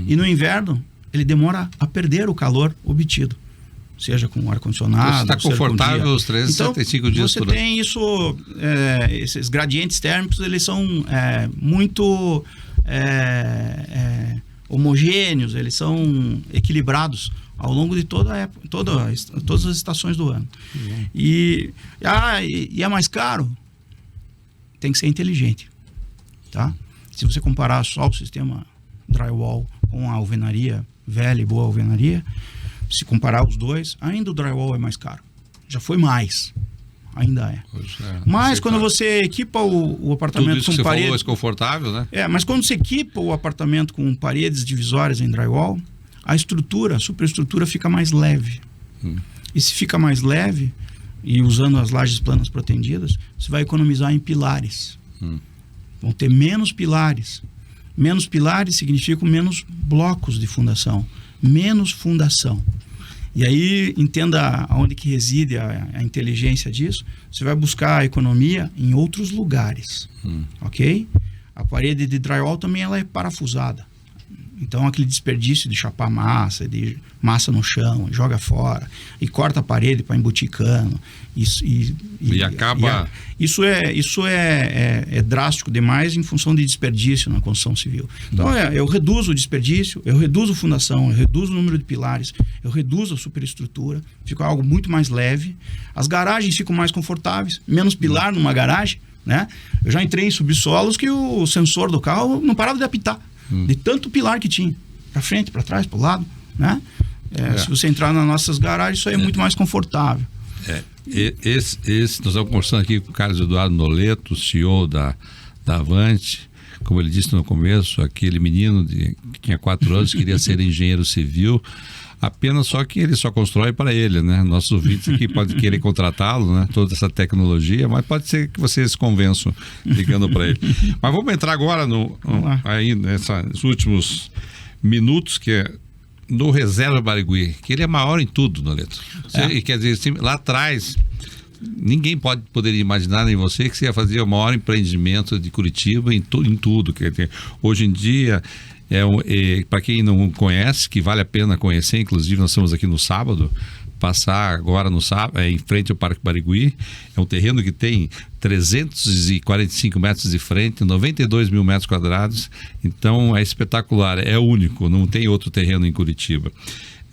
e no inverno ele demora a perder o calor obtido, seja com ar-condicionado. Você está confortável os 365 dias por ano. Você tem isso, esses gradientes térmicos, eles são muito homogêneos, eles são equilibrados ao longo de todas as estações do ano. E é mais caro? Tem que ser inteligente, tá? Se você comparar só o sistema drywall com a alvenaria, velha e boa alvenaria, se comparar os dois, ainda o drywall é mais caro. Já foi mais. Ainda é. Mas quando você equipa o apartamento tudo isso com que paredes... Falou, é confortável, né? Mas quando você equipa o apartamento com paredes divisórias em drywall, a superestrutura fica mais leve. E se fica mais leve, e usando as lajes planas protendidas, você vai economizar em pilares. Vão ter menos pilares. Menos pilares significa menos blocos de fundação. Menos fundação. E aí, entenda onde que reside a inteligência disso. Você vai buscar a economia em outros lugares. Ok? A parede de drywall também ela é parafusada. Então, aquele desperdício de chapar massa, de massa no chão, joga fora, e corta a parede para embutir cano. E acaba... Isso é drástico demais em função de desperdício na construção civil. Então, eu reduzo o desperdício, eu reduzo a fundação, eu reduzo o número de pilares, eu reduzo a superestrutura, fica algo muito mais leve. As garagens ficam mais confortáveis, menos pilar numa garagem, né? Eu já entrei em subsolos que o sensor do carro não parava de apitar. De tanto pilar que tinha, para frente, para trás, para o lado, né? Se você entrar nas nossas garagens, isso aí é muito mais confortável. Nós estamos conversando aqui com o Carlos Eduardo Noleto, CEO da Avante. Como ele disse no começo, aquele menino que tinha 4 anos, queria ser engenheiro civil, apenas só que ele só constrói para ele, né? Nossos ouvintes aqui podem querer contratá-lo, né? Toda essa tecnologia, mas pode ser que vocês se convençam ligando para ele. Mas vamos entrar agora aí nesses últimos minutos, que é no Reserva Barigui, que ele é maior em tudo, Noleto. Quer dizer, assim, lá atrás, ninguém poderia imaginar, nem você, que você ia fazer o maior empreendimento de Curitiba em tudo. Quer dizer, hoje em dia... para quem não conhece, que vale a pena conhecer, inclusive nós estamos aqui no sábado, passar agora no sábado, em frente ao Parque Barigui. É um terreno que tem 345 metros de frente, 92 mil metros quadrados, então é espetacular, é único, não tem outro terreno em Curitiba.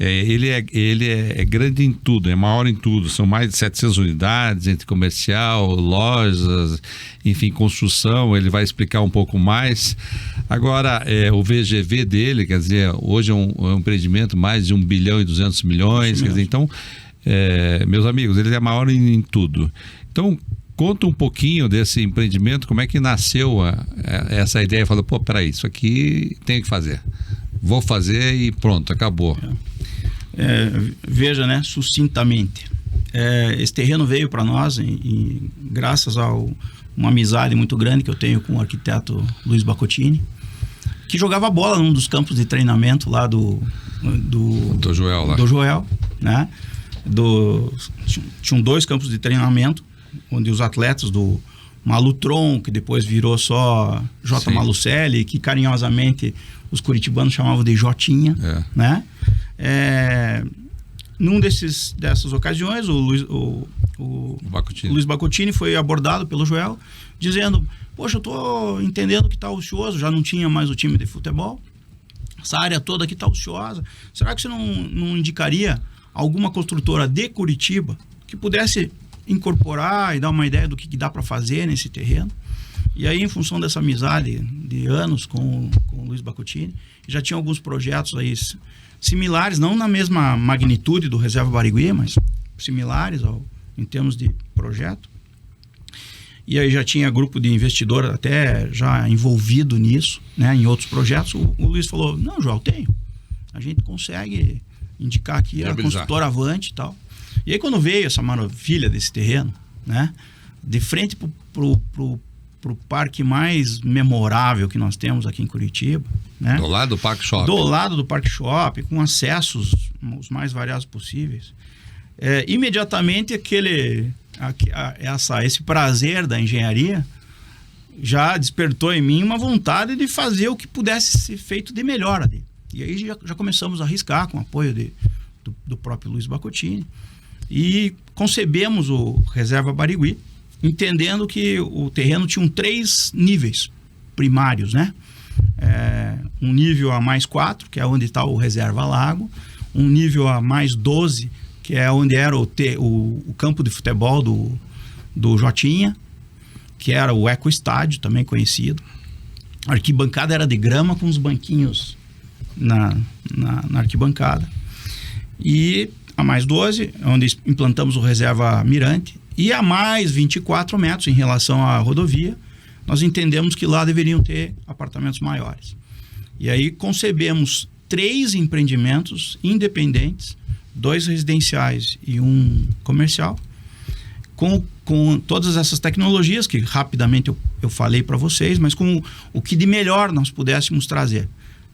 Ele é grande em tudo, é maior em tudo, são mais de 700 unidades, entre comercial, lojas, enfim, construção, ele vai explicar um pouco mais. Agora, o VGV dele, quer dizer, hoje é um empreendimento mais de 1 bilhão e 200 milhões, quer dizer, então, meus amigos, ele é maior em tudo. Então, conta um pouquinho desse empreendimento, como é que nasceu essa ideia, falou, peraí, isso aqui tem que fazer. Vou fazer e pronto, acabou. Veja, né, sucintamente. Esse terreno veio para nós graças a uma amizade muito grande que eu tenho com o arquiteto Luiz Bacotini, que jogava bola num dos campos de treinamento lá do Joel lá. Do Joel, né? Tinham 2 campos de treinamento, onde os atletas do Malutron, que depois virou só J. Malucelli, que carinhosamente os curitibanos chamavam de Jotinha, né? Num dessas ocasiões, o Luiz Bacotini foi abordado pelo Joel, dizendo, poxa, eu tô entendendo que tá ocioso, já não tinha mais o time de futebol, essa área toda aqui tá ociosa, será que você não indicaria alguma construtora de Curitiba que pudesse incorporar e dar uma ideia do que dá para fazer nesse terreno? E aí, em função dessa amizade de anos com o Luiz Bacotini, já tinha alguns projetos aí similares, não na mesma magnitude do Reserva Barigui, mas similares em termos de projeto. E aí já tinha grupo de investidor até já envolvido nisso, né, em outros projetos. O Luiz falou, não, João, tenho. A gente consegue indicar aqui a construtora Avante e tal. E aí, quando veio essa maravilha desse terreno, né? De frente pro parque mais memorável que nós temos aqui em Curitiba, né? Do lado do Parque Shopping. Do lado do Parque Shopping, com acessos os mais variados possíveis. Imediatamente esse prazer da engenharia já despertou em mim uma vontade de fazer o que pudesse ser feito de melhor ali. E aí já começamos a arriscar com o apoio do próprio Luiz Bacotini e concebemos o Reserva Barigüi, entendendo que o terreno tinha 3 níveis primários, né? Um nível a mais 4, que é onde está o Reserva Lago, um nível a mais 12, que é onde era o campo de futebol do Jotinha, que era o Eco Estádio, também conhecido. A arquibancada era de grama com os banquinhos na arquibancada. E a mais 12, onde implantamos o Reserva Mirante, e a mais 24 metros em relação à rodovia, nós entendemos que lá deveriam ter apartamentos maiores. E aí concebemos 3 empreendimentos independentes, 2 residenciais e 1 comercial, com todas essas tecnologias que rapidamente eu falei para vocês, mas com o que de melhor nós pudéssemos trazer,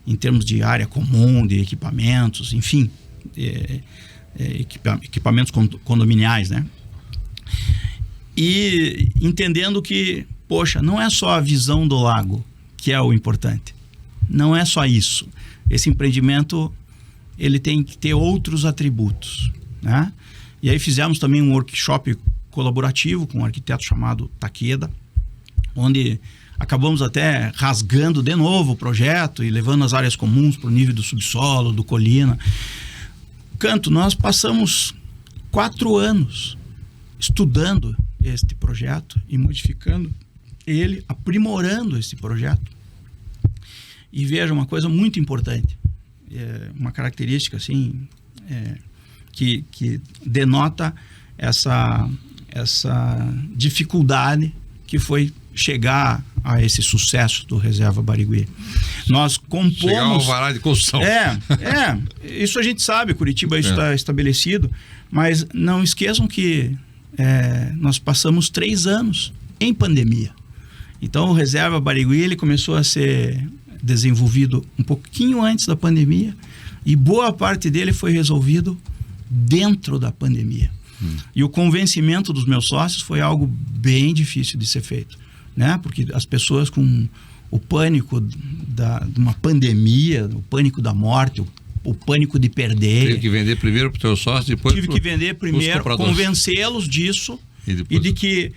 em termos de área comum, de equipamentos, enfim, equipamentos condominiais, né? E entendendo que, poxa, não é só a visão do lago que é o importante. Não é só isso. Esse empreendimento, ele tem que ter outros atributos, né? E aí fizemos também um workshop colaborativo com um arquiteto chamado Takeda, onde acabamos até rasgando de novo o projeto e levando as áreas comuns para o nível do subsolo, do colina. Canto, nós passamos 4 anos estudando este projeto e modificando ele, aprimorando esse projeto. E veja, uma coisa muito importante, uma característica assim, que denota essa dificuldade que foi chegar a esse sucesso do Reserva Barigüi. Nós compomos... Chegar ao alvará de construção. Isso a gente sabe, Curitiba está estabelecido, mas não esqueçam que nós passamos 3 anos em pandemia. Então o Reserva Barigüi, ele começou a ser desenvolvido um pouquinho antes da pandemia e boa parte dele foi resolvido dentro da pandemia. E o convencimento dos meus sócios foi algo bem difícil de ser feito, né? Porque as pessoas com o pânico de uma pandemia, o pânico da morte, o pânico de perder. Tive que vender primeiro para o teu sócio, depois tive que vender primeiro, convencê-los disso e de que,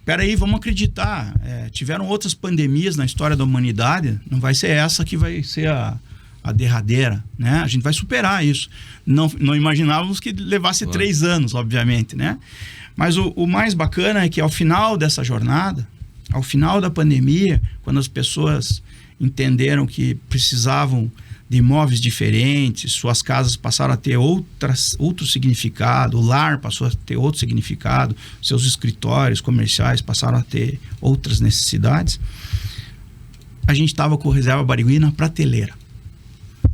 peraí, vamos acreditar, tiveram outras pandemias na história da humanidade, não vai ser essa que vai ser a derradeira, né? A gente vai superar isso. Não imaginávamos que levasse 3 anos, obviamente, né? Mas o mais bacana é que ao final dessa jornada, ao final da pandemia, quando as pessoas entenderam que precisavam de imóveis diferentes, suas casas passaram a ter outro significado, o lar passou a ter outro significado, seus escritórios comerciais passaram a ter outras necessidades, a gente estava com o Reserva Barigüi na prateleira.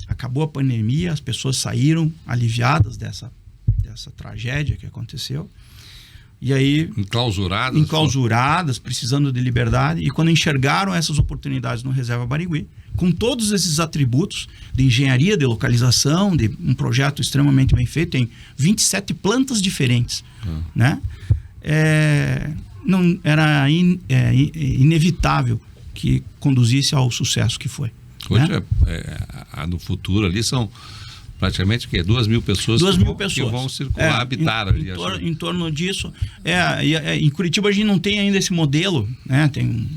Acabou a pandemia, as pessoas saíram aliviadas dessa tragédia que aconteceu. E aí... Enclausuradas, precisando de liberdade. E quando enxergaram essas oportunidades no Reserva Barigüi, com todos esses atributos de engenharia, de localização, de um projeto extremamente bem feito, tem 27 plantas diferentes, né? Não era inevitável que conduzisse ao sucesso que foi. Hoje, no futuro ali são praticamente 2.000 pessoas, que vão circular, habitar ali. Em torno disso. Em Curitiba a gente não tem ainda esse modelo, né? Tem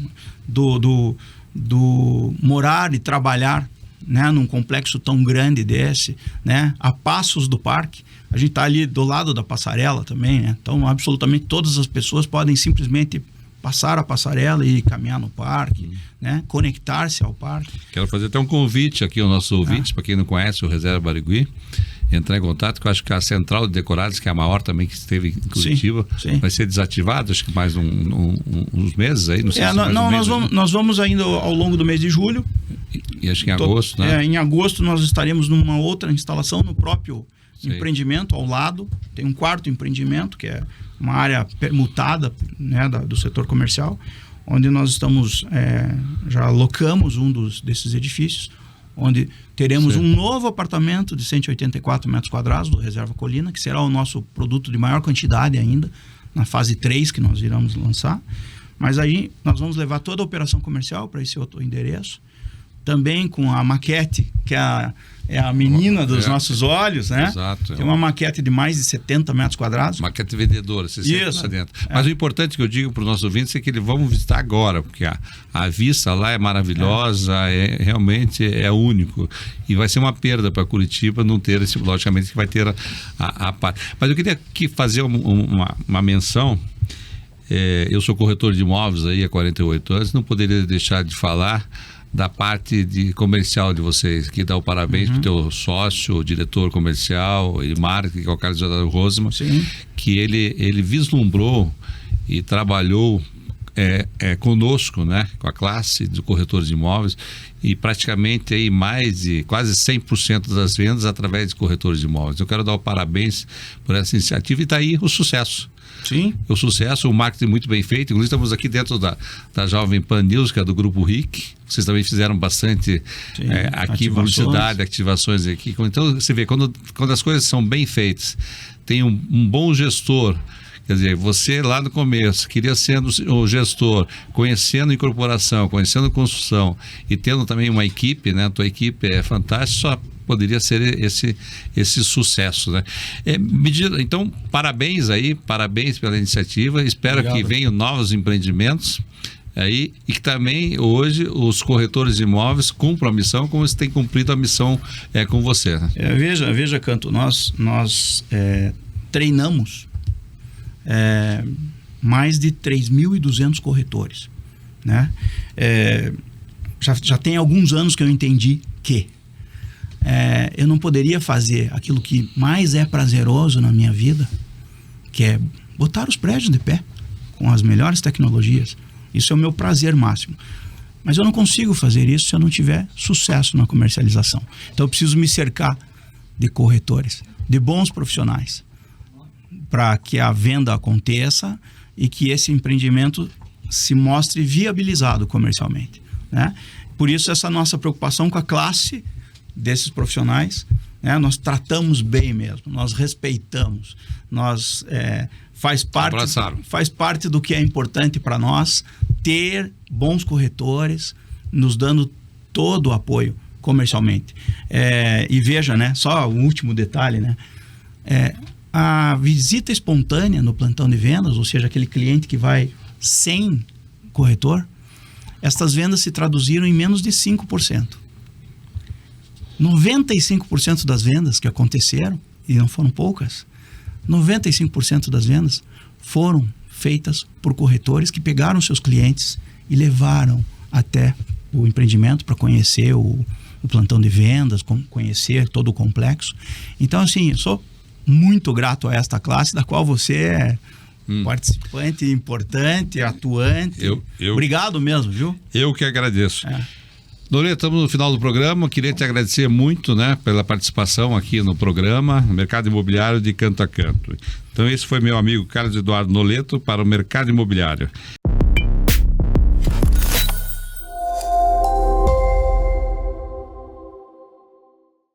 do morar e trabalhar, né? Num complexo tão grande desse, né? A passos do parque. A gente está ali do lado da passarela também, né? Então absolutamente todas as pessoas podem simplesmente passar a passarela e caminhar no parque, né? Conectar-se ao parque. Quero fazer até um convite aqui aos nossos ouvintes, para quem não conhece o Reserva Barigüi, entrar em contato, que eu acho que a central de decorados, que é a maior também que esteve em Curitiba, sim. Vai ser desativada, acho que mais uns meses aí, não sei se nós vamos ainda ao longo do mês de julho. E acho que em agosto, né? Em agosto nós estaremos numa outra instalação no próprio empreendimento, ao lado. Tem um quarto empreendimento, que é uma área permutada, né, do setor comercial, onde nós estamos, já alocamos desses edifícios, onde teremos um novo apartamento de 184 metros quadrados do Reserva Colina, que será o nosso produto de maior quantidade ainda, na fase 3 que nós iremos lançar. Mas aí nós vamos levar toda a operação comercial para esse outro endereço, também com a maquete, que é a menina dos nossos olhos, né? Exato. Tem uma maquete de mais de 70 metros quadrados. Maquete vendedora, você sempre dentro. Mas o importante que eu digo para os nossos ouvintes é que eles vão visitar agora, porque a vista lá é maravilhosa, realmente é único. E vai ser uma perda para Curitiba não ter esse, logicamente que vai ter a parte. Mas eu queria aqui fazer uma menção. Eu sou corretor de imóveis aí há 48 anos, não poderia deixar de falar da parte de comercial de vocês, que dá o parabéns para o teu sócio, o diretor comercial e marketing, que é o Carlos Eduardo Rosman, que ele vislumbrou e trabalhou conosco, né, com a classe de corretores de imóveis, e praticamente aí mais de quase 100% das vendas através de corretores de imóveis. Eu quero dar o parabéns por essa iniciativa e está aí o sucesso. Sim. O sucesso, o marketing muito bem feito. Inclusive estamos aqui dentro da Jovem Pan News, que é do Grupo RIC. Vocês também fizeram bastante aqui, publicidade, ativações aqui. Então você vê, quando as coisas são bem feitas, tem um bom gestor. Quer dizer, você lá no começo queria ser o gestor, conhecendo incorporação, conhecendo construção e tendo também uma equipe, né? A tua equipe é fantástica, só poderia ser esse sucesso, né? Então, parabéns pela iniciativa. Espero que venham novos empreendimentos aí e que também hoje os corretores de imóveis cumpram a missão como você tem cumprido a missão com você, né? Veja, Canto, nós treinamos mais de 3.200 corretores, né? Já tem alguns anos que eu entendi que eu não poderia fazer aquilo que mais é prazeroso na minha vida, que é botar os prédios de pé com as melhores tecnologias. Isso é o meu prazer máximo. Mas eu não consigo fazer isso se eu não tiver sucesso na comercialização. Então eu preciso me cercar de corretores, de bons profissionais, para que a venda aconteça e que esse empreendimento se mostre viabilizado comercialmente, né? Por isso essa nossa preocupação com a classe desses profissionais, né? Nós tratamos bem mesmo, nós respeitamos, faz parte do que é importante para nós ter bons corretores nos dando todo o apoio comercialmente. E veja, né? Só o último detalhe, né? A visita espontânea no plantão de vendas, ou seja, aquele cliente que vai sem corretor, estas vendas se traduziram em menos de 5%. 95% das vendas que aconteceram, e não foram poucas, 95% das vendas foram feitas por corretores que pegaram seus clientes e levaram até o empreendimento para conhecer o plantão de vendas, conhecer todo o complexo. Então, assim, eu sou muito grato a esta classe, da qual você é participante importante, atuante. Obrigado mesmo, viu? Eu que agradeço. Noleto, estamos no final do programa. Queria te agradecer muito, né, pela participação aqui no programa Mercado Imobiliário de Canto a Canto. Então esse foi meu amigo Carlos Eduardo Noleto para o Mercado Imobiliário.